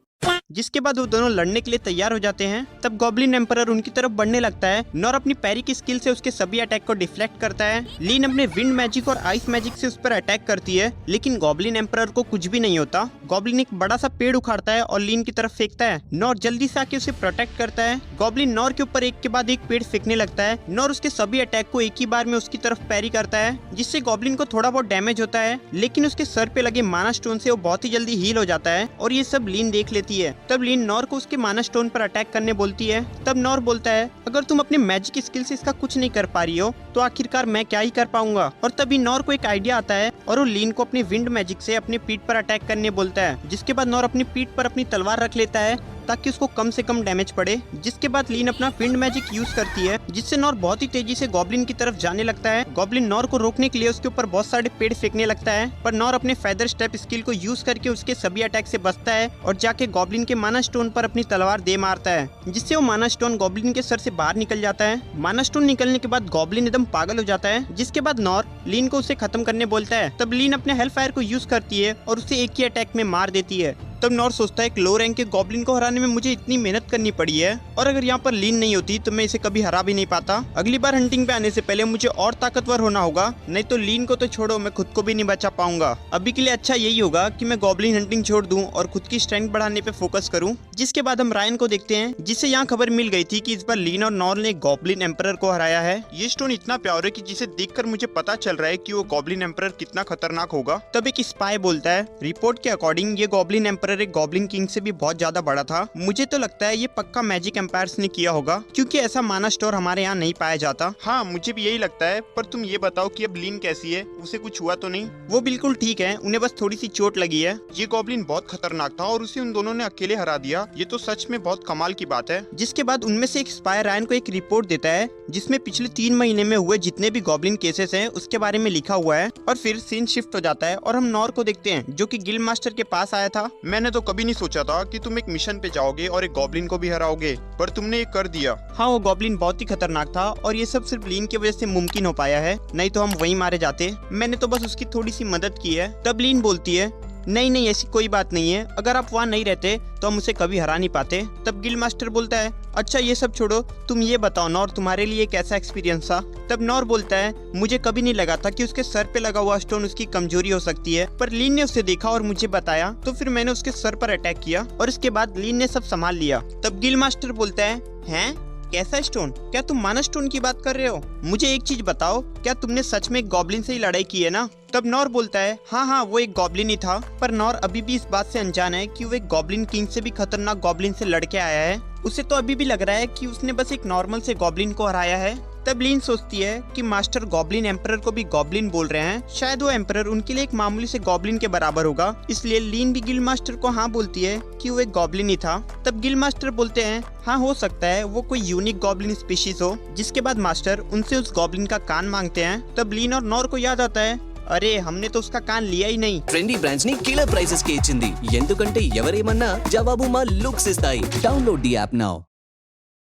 जिसके बाद वो दोनों लड़ने के लिए तैयार हो जाते हैं। तब गॉब्लिन एम्परर उनकी तरफ बढ़ने लगता है। नॉर अपनी पैरी की स्किल से उसके सभी अटैक को डिफ्लेक्ट करता है। लीन अपने विंड मैजिक और आइस मैजिक से उस पर अटैक करती है, लेकिन गॉब्लिन एम्परर को कुछ भी नहीं होता। गॉब्लिन एक बड़ा सा पेड़ उखाड़ता है और लीन की तरफ फेंकता है। नॉर जल्दी से आके उसे प्रोटेक्ट करता है। गॉब्लिन नॉर के ऊपर एक के बाद एक पेड़ फेंकने लगता है। नॉर उसके सभी अटैक को एक ही बार में उसकी तरफ पैरी करता है, जिससे गॉब्लिन को थोड़ा बहुत डैमेज होता है, लेकिन उसके सर पे लगे माना स्टोन से वो बहुत ही जल्दी हील हो जाता है और ये सब लीन देख लेती है। तब लीन नॉर को उसके माना स्टोन पर अटैक करने बोलती है। तब नॉर बोलता है अगर तुम अपने मैजिक स्किल से इसका कुछ नहीं कर पा रही हो तो आखिरकार मैं क्या ही कर पाऊंगा। और तभी नॉर को एक आइडिया आता है और वो लीन को अपने विंड मैजिक से अपनी पीठ पर अटैक करने बोलता है। जिसके बाद नॉर अपनी पीठ पर अपनी तलवार रख लेता है ताकि उसको कम से कम डैमेज पड़े। जिसके बाद लीन अपना विंड मैजिक यूज करती है, जिससे नॉर बहुत ही तेजी से गॉब्लिन की तरफ जाने लगता है। गॉब्लिन नॉर को रोकने के लिए उसके ऊपर बहुत सारे पेड़ फेंकने लगता है, पर नॉर अपने फेदर स्टेप स्किल को यूज करके उसके सभी अटैक से बचता है और जाके गॉब्लिन के माना स्टोन पर अपनी तलवार दे मारता है, जिससे वो माना स्टोन गॉब्लिन के सर से बाहर निकल जाता है। माना स्टोन निकलने के बाद गॉब्लिन एकदम पागल हो जाता है। जिसके बाद नॉर लीन को उसे खत्म करने बोलता है। तब लीन अपने हेल फायर को यूज करती है और उसे एक ही अटैक में मार देती है। तब नॉर सोचता है कि लो रैंक के गॉब्लिन को हराने में मुझे इतनी मेहनत करनी पड़ी है, और अगर यहाँ पर लीन नहीं होती तो मैं इसे कभी हरा भी नहीं पाता। अगली बार हंटिंग पे आने से पहले मुझे और ताकतवर होना होगा, नहीं तो लीन को तो छोड़ो मैं खुद को भी नहीं बचा पाऊंगा। अभी के लिए अच्छा यही होगा कि मैं गॉब्लिन हंटिंग छोड़ दूं और खुद की स्ट्रेंथ बढ़ाने पे फोकस करूं। जिसके बाद हम रायन को देखते हैं, जिसे यहाँ खबर मिल गई थी कि इस बार लीन और नॉर ने गॉब्लिन एम्परर को हराया है। ये स्टोन इतना प्यारा है कि जिसे देखकर मुझे पता चल रहा है कि वो गॉब्लिन एम्परर कितना खतरनाक होगा। तब एक स्पाई बोलता है, रिपोर्ट के अकॉर्डिंग ये गॉब्लिन एम्परर एक गॉब्लिन किंग से भी बहुत ज्यादा बड़ा था। मुझे तो लगता है ये पक्का मैजिक एम्पायर्स ने किया होगा, क्योंकि ऐसा माना स्टोर हमारे यहाँ नहीं पाया जाता। हाँ मुझे भी यही लगता है, पर तुम ये बताओ कि अब लीन कैसी है, उसे कुछ हुआ तो नहीं? वो बिल्कुल ठीक है, उन्हें बस थोड़ी सी चोट लगी है। ये गॉब्लिन बहुत खतरनाक था और उसे उन दोनों ने अकेले हरा दिया, ये तो सच में बहुत कमाल की बात है। जिसके बाद उनमें से एक स्पाई रायन को एक रिपोर्ट देता है, जिसमें पिछले 3 महीने में हुए जितने भी गॉब्लिन केसेस हैं उसके बारे में लिखा हुआ है। और फिर सीन शिफ्ट हो जाता है और हम नॉर को देखते हैं, जो कि गिल्ड मास्टर के पास आया था। मैंने तो कभी नहीं सोचा था कि तुम एक मिशन पे जाओगे और एक गॉब्लिन को भी हराओगे, पर तुमने ये कर दिया। हाँ वो गॉब्लिन बहुत ही खतरनाक था और ये सब सिर्फ लीन की वजह से मुमकिन हो पाया है, नहीं तो हम वहीं मारे जाते। मैंने तो बस उसकी थोड़ी सी मदद की है। तब लीन बोलती है, नहीं ऐसी कोई बात नहीं है, अगर आप वहाँ नहीं रहते तो हम उसे कभी हरा नहीं पाते। तब गिल्ड मास्टर बोलता है, अच्छा ये सब छोड़ो, तुम ये बताओ नॉर तुम्हारे लिए कैसा एक्सपीरियंस था? तब नॉर बोलता है, मुझे कभी नहीं लगा था कि उसके सर पे लगा हुआ स्टोन उसकी कमजोरी हो सकती है, पर लीन ने उसे देखा और मुझे बताया, तो फिर मैंने उसके सर पर अटैक किया और इसके बाद लीन ने सब संभाल लिया। तब गिल्ड मास्टर बोलता है, हैं कैसा स्टोन? क्या तुम माना स्टोन की बात कर रहे हो? मुझे एक चीज बताओ, क्या तुमने सच में एक गॉब्लिन से ही लड़ाई की है ना? तब नॉर बोलता है, हाँ वो एक गॉब्लिन ही था, पर नॉर अभी भी इस बात से अनजान है कि वो एक गॉब्लिन किंग से भी खतरनाक गॉब्लिन से लड़के आया है। उसे तो अभी भी लग रहा है कि उसने बस एक नॉर्मल से गॉब्लिन को हराया है। तब लीन सोचती है कि मास्टर गॉब्लिन एम्परर को भी गॉब्लिन बोल रहे हैं, शायद वो एम्परर उनके लिए एक मामूली से गॉब्लिन के बराबर होगा, इसलिए लीन भी गिल्ड मास्टर को हाँ बोलती है कि वो एक गॉब्लिन ही था। तब गिल्ड मास्टर बोलते हैं, हाँ हो सकता है वो कोई यूनिक गॉब्लिन स्पीशीज हो। जिसके बाद मास्टर उनसे उस गॉब्लिन का कान मांगते हैं। तब लीन और नॉर को याद आता है, अरे हमने तो उसका कान लिया ही नहीं। ట్రెండీ బ్రాండ్స్ ని కిలర్ ప్రైసెస్ కి ఇచ్చింది, ఎందుకంటే ఎవరేమన్నా జవాబు మా లుక్స్ ఇస్తాయి। Download the app now.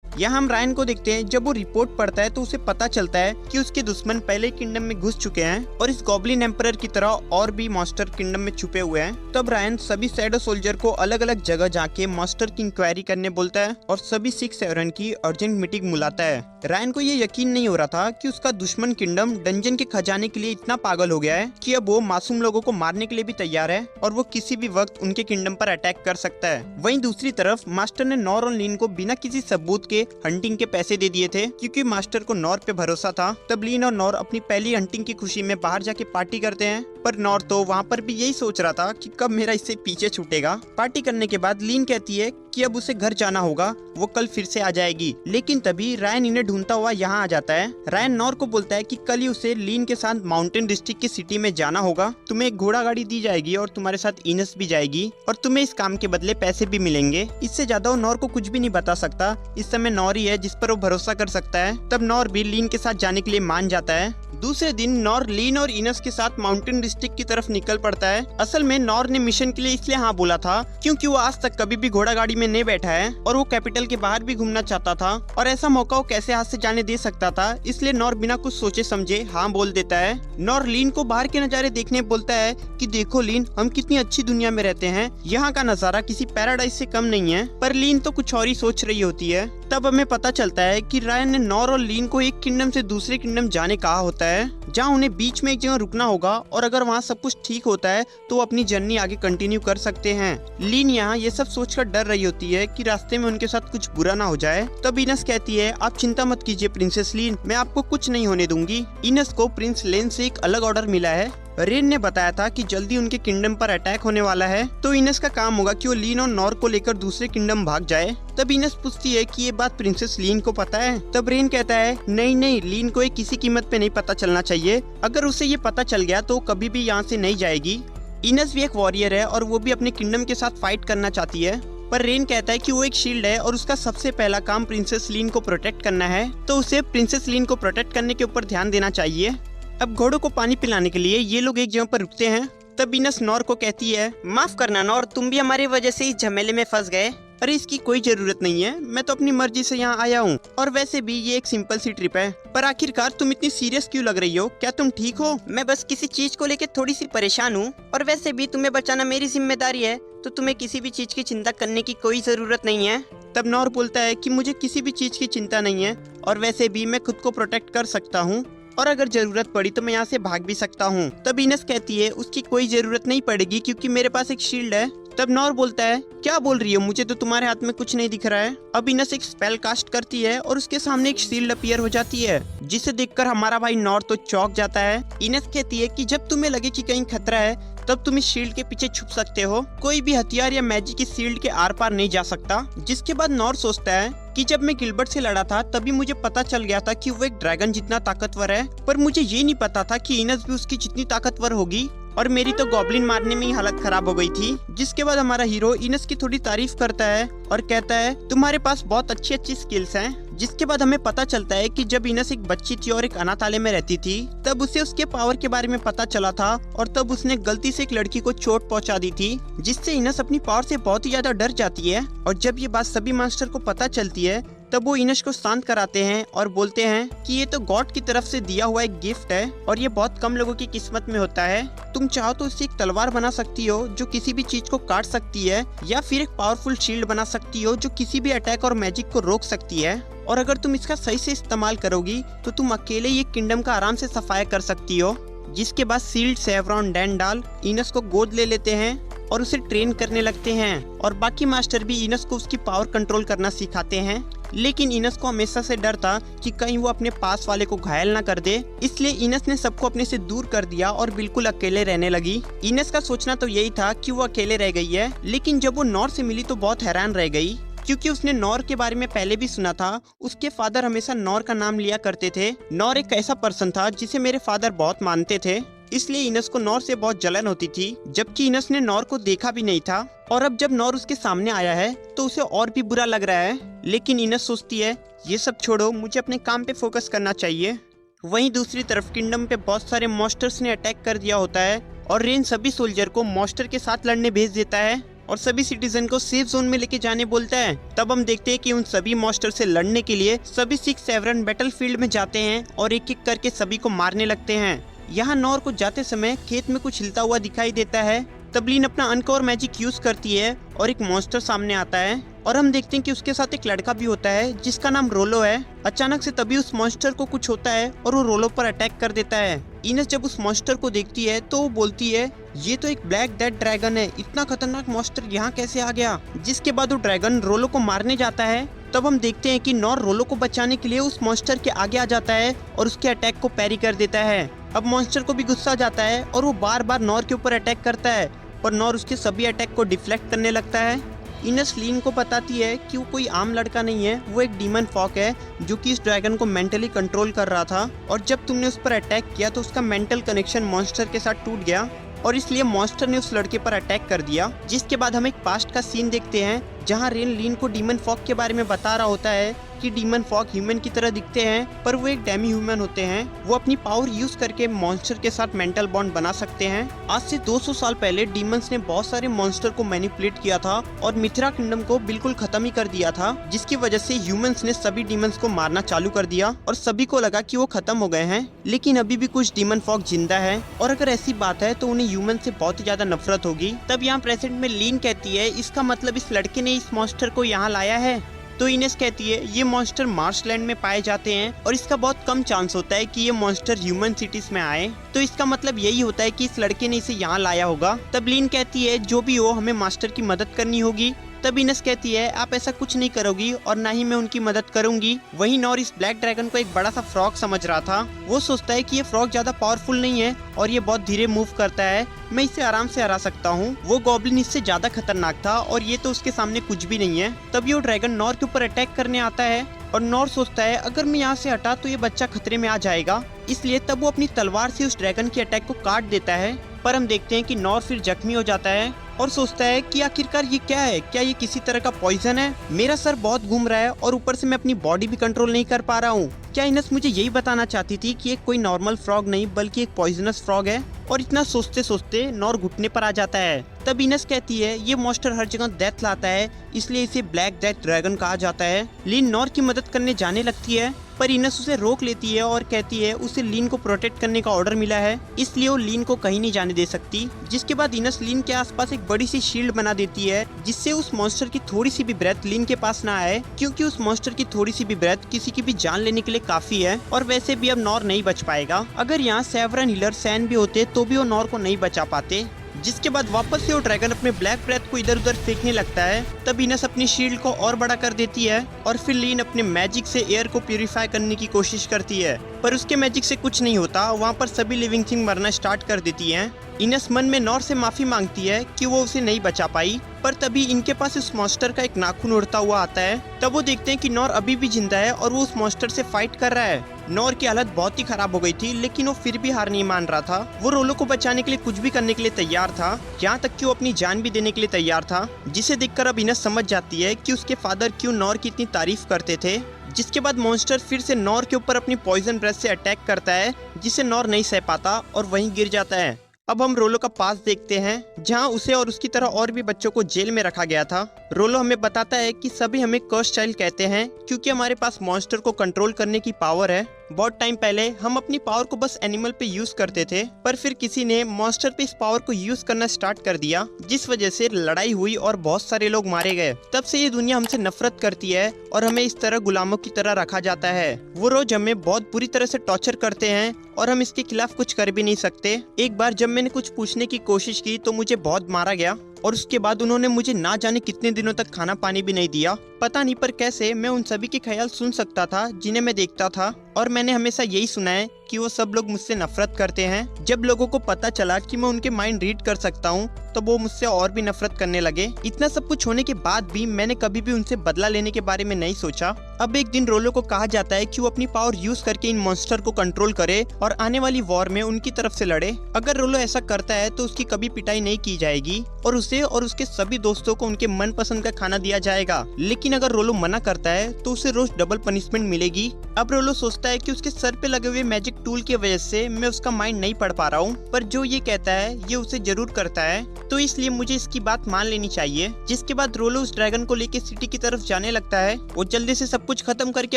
यहाँ हम रायन को देखते हैं, जब वो रिपोर्ट पढ़ता है तो उसे पता चलता है कि उसके दुश्मन पहले किंगडम में घुस चुके हैं और इस गॉब्लिन एम्परर की तरह और भी मॉन्स्टर किंगडम में छुपे हुए हैं। तब रायन सभी शैडो सोल्जर को अलग अलग जगह जाके मॉन्स्टर की इंक्वायरी करने बोलता है और सभी 6-7 की अर्जेंट मीटिंग बुलाता है। रायन को ये यकीन नहीं हो रहा था कि उसका दुश्मन किंगडम डंजन के खजाने के लिए इतना पागल हो गया है कि अब वो मासूम लोगों को मारने के लिए भी तैयार है और वो किसी भी वक्त उनके किंगडम पर अटैक कर सकता है। वहीं दूसरी तरफ मास्टर ने नॉर और लीन को बिना किसी सबूत के हंटिंग के पैसे दे दिए थे, क्योंकि मास्टर को नॉर पे भरोसा था। तब लीन और नॉर अपनी पहली हंटिंग की खुशी में बाहर जाके पार्टी करते हैं, पर नॉर तो वहाँ पर भी यही सोच रहा था कि कब मेरा इससे पीछे छूटेगा। पार्टी करने के बाद लीन कहती है कि अब उसे घर जाना होगा, वो कल फिर से आ जाएगी। लेकिन तभी रायन इन्हें ढूंढता हुआ यहाँ आ जाता है। रायन नॉर को बोलता है कि कल ही उसे लीन के साथ माउंटेन डिस्ट्रिक्ट की सिटी में जाना होगा, तुम्हें एक घोड़ा गाड़ी दी जाएगी और तुम्हारे साथ इनस भी जाएगी और तुम्हें इस काम के बदले पैसे भी मिलेंगे। इससे ज्यादा वो नॉर को कुछ भी नहीं बता सकता। इस समय नॉर ही है जिस पर वो भरोसा कर सकता है। तब नॉर भी लीन के साथ जाने के लिए मान जाता है। दूसरे दिन नॉर लीन और इनस के साथ माउंटेन डिस्ट्रिक्ट की तरफ निकल पड़ता है। असल में नॉर ने मिशन के लिए इसलिए हाँ बोला था क्योंकि वो आज तक कभी भी घोड़ा गाड़ी में नहीं बैठा है और वो कैपिटल के बाहर भी घूमना चाहता था, और ऐसा मौका वो कैसे हाथ से जाने दे सकता था। इसलिए नॉर बिना कुछ सोचे समझे हाँ बोल देता है। नॉर लीन को बाहर के नज़ारे देखने बोलता है कि देखो लीन, हम कितनी अच्छी दुनिया में रहते हैं, यहाँ का नज़ारा किसी पैराडाइज से कम नहीं है। पर लीन तो कुछ और ही सोच रही होती है। तब हमें पता चलता है कि रायन ने नॉर और लीन को एक किंगडम से दूसरे किंगडम जाने कहा होता है, जहाँ उन्हें बीच में एक जगह रुकना होगा और अगर वहाँ सब कुछ ठीक होता है तो वो अपनी जर्नी आगे कंटिन्यू कर सकते हैं। लीन यहाँ ये सब सोचकर डर रही होती है कि रास्ते में उनके साथ कुछ बुरा ना हो जाए। तब इनस कहती है, आप चिंता मत कीजिए प्रिंसेस लीन, मैं आपको कुछ नहीं होने दूंगी। इनस को प्रिंस लेन से एक अलग ऑर्डर मिला है। रेन ने बताया था कि जल्दी उनके किंगडम पर अटैक होने वाला है, तो इनस का काम होगा कि वो लीन और नॉर को लेकर दूसरे किंगडम भाग जाए। तब इनस पूछती है कि ये बात प्रिंसेस लीन को पता है। तब रेन कहता है, नहीं लीन को ये किसी कीमत पे नहीं पता चलना चाहिए, अगर उसे ये पता चल गया तो कभी भी यहाँ से नहीं जाएगी। इनस भी एक वॉरियर है और वो भी अपने किंगडम के साथ फाइट करना चाहती है, पर रेन कहता है कि वो एक शील्ड है और उसका सबसे पहला काम प्रिंसेस लीन को प्रोटेक्ट करना है, तो उसे प्रिंसेस लीन को प्रोटेक्ट करने के ऊपर ध्यान देना चाहिए। अब घोड़ों को पानी पिलाने के लिए ये लोग एक जगह पर रुकते हैं। तब इनस नॉर को कहती है, माफ करना नॉर, तुम भी हमारी वजह से इस झमेले में फंस गए। अरे इसकी कोई जरूरत नहीं है, मैं तो अपनी मर्जी से यहाँ आया हूँ और वैसे भी ये एक सिंपल सी ट्रिप है। पर आखिरकार तुम इतनी सीरियस क्यों लग रही हो, क्या तुम ठीक हो? मैं बस किसी चीज को लेकर थोड़ी सी परेशान हूँ और वैसे भी तुम्हें बचाना मेरी जिम्मेदारी है, तो तुम्हें किसी भी चीज की चिंता करने की कोई जरूरत नहीं है। तब नॉर बोलता है कि मुझे किसी भी चीज की चिंता नहीं है और वैसे भी मैं खुद को प्रोटेक्ट कर सकता हूँ और अगर जरूरत पड़ी तो मैं यहाँ से भाग भी सकता हूँ। तब इनस कहती है उसकी कोई जरूरत नहीं पड़ेगी क्योंकि मेरे पास एक शील्ड है। तब नॉर बोलता है क्या बोल रही हो, मुझे तो तुम्हारे हाथ में कुछ नहीं दिख रहा है। अब इनस एक स्पेल कास्ट करती है और उसके सामने एक शील्ड अपीयर हो जाती है जिसे देखकर हमारा भाई नॉर तो चौंक जाता है। इनस कहती है कि जब तुम्हें लगे कि कहीं खतरा है तब तुम इस शील्ड के पीछे छुप सकते हो, कोई भी हथियार या मैजिक इस शील्ड के आर पार नहीं जा सकता। जिसके बाद नॉर सोचता है कि जब मैं गिलबर्ट से लड़ा था तभी मुझे पता चल गया था कि वो एक ड्रैगन जितना ताकतवर है, पर मुझे ये नहीं पता था कि इनस भी उसकी जितनी ताकतवर होगी और मेरी तो गॉब्लिन मारने में ही हालत खराब हो गई थी। जिसके बाद हमारा हीरो इनस की थोड़ी तारीफ करता है और कहता है तुम्हारे पास बहुत अच्छी अच्छी स्किल्स हैं। जिसके बाद हमें पता चलता है कि जब इनस एक बच्ची थी और एक अनाथालय में रहती थी तब उसे उसके पावर के बारे में पता चला था और तब उसने गलती से एक लड़की को चोट पहुंचा दी थी जिससे इनस अपनी पावर से बहुत ही ज्यादा डर जाती है। और जब ये बात सभी मास्टर को पता चलती है तब वो इनस को शांत कराते हैं और बोलते हैं कि ये तो गॉड की तरफ से दिया हुआ एक गिफ्ट है और ये बहुत कम लोगों की किस्मत में होता है। तुम चाहो तो इससे एक तलवार बना सकती हो जो किसी भी चीज को काट सकती है या फिर एक पावरफुल शील्ड बना सकती हो जो किसी भी अटैक और मैजिक को रोक सकती है और अगर तुम इसका सही से इस्तेमाल करोगी तो तुम अकेले ये किंगडम का आराम से सफाया कर सकती हो। जिसके बाद सील्ड, सेवरॉन, डैंडाल इनस को गोद ले लेते हैं और उसे ट्रेन करने लगते हैं और बाकी मास्टर भी इनस को उसकी पावर कंट्रोल करना सिखाते हैं। लेकिन इनस को हमेशा से डर था कि कहीं वो अपने पास वाले को घायल ना कर दे, इसलिए इनस ने सबको अपने से दूर कर दिया और बिल्कुल अकेले रहने लगी। इनस का सोचना तो यही था कि वो अकेले रह गई है, लेकिन जब वो नॉर से मिली तो बहुत हैरान रह गई क्योंकि उसने नॉर के बारे में पहले भी सुना था। उसके फादर हमेशा नॉर का नाम लिया करते थे। नॉर एक ऐसा पर्सन था जिसे मेरे फादर बहुत मानते थे, इसलिए इनस को नॉर से बहुत जलन होती थी, जबकि इनस ने नॉर को देखा भी नहीं था। और अब जब नॉर उसके सामने आया है तो उसे और भी बुरा लग रहा है, लेकिन इनस सोचती है ये सब छोड़ो, मुझे अपने काम पे फोकस करना चाहिए। वहीं दूसरी तरफ किंगडम पे बहुत सारे मॉन्स्टर्स ने अटैक कर दिया होता है और रेन सभी सोल्जर को मॉन्स्टर के साथ लड़ने भेज देता है और सभी सिटीजन को सेफ जोन में लेके जाने बोलता है। तब हम देखते हैं कि उन सभी मॉन्स्टर से लड़ने के लिए सभी 6 सेवरन बैटलफील्ड में जाते हैं और एक एक करके सभी को मारने लगते हैं। यहाँ नॉर को जाते समय खेत में कुछ हिलता हुआ दिखाई देता है। तब लीन अपना अनकोर मैजिक यूज करती है और एक मॉन्स्टर सामने आता है और हम देखते हैं कि उसके साथ एक लड़का भी होता है जिसका नाम रोलो है। अचानक से तभी उस मॉन्स्टर को कुछ होता है और वो रोलो पर अटैक कर देता है। इनस जब उस मॉन्स्टर को देखती है तो वो बोलती है ये तो एक ब्लैक डेथ ड्रैगन है, इतना खतरनाक मॉन्स्टर यहाँ कैसे आ गया। जिसके बाद वो ड्रैगन रोलो को मारने जाता है। तब हम देखते हैं कि नॉर रोलो को बचाने के लिए उस मॉन्स्टर के आगे आ जाता है और उसके अटैक को पैरी कर देता है। अब मॉन्स्टर को भी गुस्सा आ जाता है और वो बार बार नॉर के ऊपर अटैक करता है और नॉर उसके सभी अटैक को डिफ्लेक्ट करने लगता है। इनस लीन को बताती है कि वो कोई आम लड़का नहीं है, वो एक डीमन फॉक है जो कि इस ड्रैगन को मेंटली कंट्रोल कर रहा था और जब तुमने उस पर अटैक किया तो उसका मेंटल कनेक्शन मॉन्स्टर के साथ टूट गया और इसलिए मॉन्स्टर ने उस लड़के पर अटैक कर दिया। जिसके बाद हम एक पास्ट का सीन देखते हैं जहां रेन लीन को डीमन फॉक के बारे में बता रहा होता है कि डीमन फॉक ह्यूमन की तरह दिखते हैं पर वो एक डेमी ह्यूमन होते हैं। वो अपनी पावर यूज करके मॉन्स्टर के साथ मेंटल बॉन्ड बना सकते हैं। आज से 200 साल पहले डीमंस ने बहुत सारे मॉन्स्टर को मैनिपुलेट किया था और मिथरा किंगडम को बिल्कुल खत्म ही कर दिया था, जिसकी वजह से ह्यूमंस ने सभी डीमंस को मारना चालू कर दिया और सभी को लगा कि वो खत्म हो गए हैं। लेकिन अभी भी कुछ डीमन फॉक जिंदा है और अगर ऐसी बात है तो उन्हें ह्यूमन से बहुत ही ज्यादा नफरत होगी। तब यहाँ प्रेजेंट में लीन कहती है इसका मतलब इस लड़के ने इस मॉन्स्टर को यहाँ लाया है। तो इनेस कहती है ये मॉन्स्टर मार्शलैंड में पाए जाते हैं और इसका बहुत कम चांस होता है कि ये मॉन्स्टर ह्यूमन सिटीज में आए, तो इसका मतलब यही होता है कि इस लड़के ने इसे यहाँ लाया होगा। तब लीन कहती है जो भी हो हमें मास्टर की मदद करनी होगी। तब इनेस कहती है आप ऐसा कुछ नहीं करोगी और ना ही मैं उनकी मदद करूंगी। वहीं नॉर इस ब्लैक ड्रैगन को एक बड़ा सा फ्रॉग समझ रहा था। वो सोचता है कि ये फ्रॉग ज्यादा पावरफुल नहीं है और ये बहुत धीरे मूव करता है, मैं इसे आराम से हरा सकता हूँ। वो गॉब्लिन इससे ज्यादा खतरनाक था और ये तो उसके सामने कुछ भी नहीं है। तब ये ड्रैगन नॉर के ऊपर अटैक करने आता है और नॉर सोचता है अगर मैं यहाँ से हटा तो ये बच्चा खतरे में आ जाएगा, इसलिए तब वो अपनी तलवार से उस ड्रैगन के अटैक को काट देता है। पर हम देखते हैं कि नॉर फिर जख्मी हो जाता है और सोचता है कि आखिरकार ये क्या है, क्या ये किसी तरह का पॉइजन है? मेरा सर बहुत घूम रहा है और ऊपर से मैं अपनी बॉडी भी कंट्रोल नहीं कर पा रहा हूँ। क्या इनस मुझे यही बताना चाहती थी कि एक कोई नॉर्मल फ्रॉग नहीं बल्कि एक पॉइजनस फ्रॉग है? और इतना सोचते सोचते नॉर घुटने पर आ जाता है। तब इनस कहती है ये मॉन्स्टर हर जगह डेथ लाता है, इसलिए इसे ब्लैक डेथ ड्रैगन कहा जाता है। लीन नॉर की मदद करने जाने लगती है, पर इनस उसे रोक लेती है और कहती है उसे लीन को प्रोटेक्ट करने का ऑर्डर मिला है, इसलिए वो लीन को कहीं नहीं जाने दे सकती। जिसके बाद इनस लीन के आसपास एक बड़ी सी शील्ड बना देती है, जिससे उस मॉन्स्टर की थोड़ी सी भी ब्रेथ लीन के पास ना आए, क्योंकि उस मॉन्स्टर की थोड़ी सी भी ब्रेथ किसी की भी जान लेने के लिए काफी है। और वैसे भी अब नॉर नहीं बच पाएगा। अगर यहाँ सेवरन हीलर सैन भी होते तो भी वो नॉर को नहीं बचा पाते। जिसके बाद वापस से वो ड्रैगन अपने ब्लैक ब्रेथ को इधर उधर फेंकने लगता है। तब इनस अपनी शील्ड को और बड़ा कर देती है और फिर लीन अपने मैजिक से एयर को प्यूरिफाई करने की कोशिश करती है, पर उसके मैजिक से कुछ नहीं होता। वहाँ पर सभी लिविंग थिंग मरना स्टार्ट कर देती हैं। इनस मन में नॉर से माफी मांगती है कि वो उसे नहीं बचा पाई, पर तभी इनके पास उस मॉन्स्टर का एक नाखून उड़ता हुआ आता है। तब वो देखते हैं कि नॉर अभी भी जिंदा है और वो उस मॉन्स्टर से फाइट कर रहा है। नॉर की हालत बहुत ही खराब हो गई थी, लेकिन वो फिर भी हार नहीं मान रहा था। वो रोलो को बचाने के लिए कुछ भी करने के लिए तैयार था, यहाँ तक कि वो अपनी जान भी देने के लिए तैयार था। जिसे देखकर अब इनस समझ जाती है कि उसके फादर क्यों नॉर की इतनी तारीफ करते थे। जिसके बाद मॉन्स्टर फिर से नॉर के ऊपर अपनी पॉइजन ब्रेथ से अटैक करता है, जिसे नॉर नहीं सह पाता और वहीं गिर जाता है। अब हम रोलो का पास देखते हैं, जहां उसे और उसकी तरह और भी बच्चों को जेल में रखा गया था। रोलो हमें बताता है कि सभी हमें कर्स चाइल्ड कहते हैं, क्योंकि हमारे पास मॉन्स्टर को कंट्रोल करने की पावर है। बहुत टाइम पहले हम अपनी पावर को बस एनिमल पे यूज करते थे, पर फिर किसी ने मॉन्स्टर पे इस पावर को यूज करना स्टार्ट कर दिया, जिस वजह से लड़ाई हुई और बहुत सारे लोग मारे गए। तब से ये दुनिया हमसे नफरत करती है और हमें इस तरह गुलामों की तरह रखा जाता है। वो रोज हमें बहुत बुरी तरह से टॉर्चर करते हैं और हम इसके खिलाफ कुछ कर भी नहीं सकते। एक बार जब मैंने कुछ पूछने की कोशिश की तो मुझे बहुत मारा गया और उसके बाद उन्होंने मुझे ना जाने कितने दिनों तक खाना पानी भी नहीं दिया। पता नहीं पर कैसे मैं उन सभी के ख्याल सुन सकता था जिन्हें मैं देखता था, और मैंने हमेशा यही सुना है कि वो सब लोग मुझसे नफरत करते हैं। जब लोगों को पता चला कि मैं उनके माइंड रीड कर सकता हूँ तो वो मुझसे और भी नफरत करने लगे। इतना सब कुछ होने के बाद भी मैंने कभी भी उनसे बदला लेने के बारे में नहीं सोचा। अब एक दिन रोलो को कहा जाता है कि वो अपनी पावर यूज करके इन मॉन्स्टर को कंट्रोल करे और आने वाली वॉर में उनकी तरफ से लड़े। अगर रोलो ऐसा करता है तो उसकी कभी पिटाई नहीं की जाएगी और उसे और उसके सभी दोस्तों को उनके मनपसंद का खाना दिया जाएगा। लेकिन अगर रोलो मना करता है तो उसे रोज डबल पनिशमेंट मिलेगी। अब रोलो सोचता है कि उसके सर पे लगे हुए मैजिक टूल की वजह से मैं उसका माइंड नहीं पढ़ पा रहा हूँ, पर जो ये कहता है ये उसे जरूर करता है, तो इसलिए मुझे इसकी बात मान लेनी चाहिए। जिसके बाद रोलो उस ड्रैगन को लेके सिटी की तरफ जाने लगता है। वो जल्दी से सब कुछ खत्म करके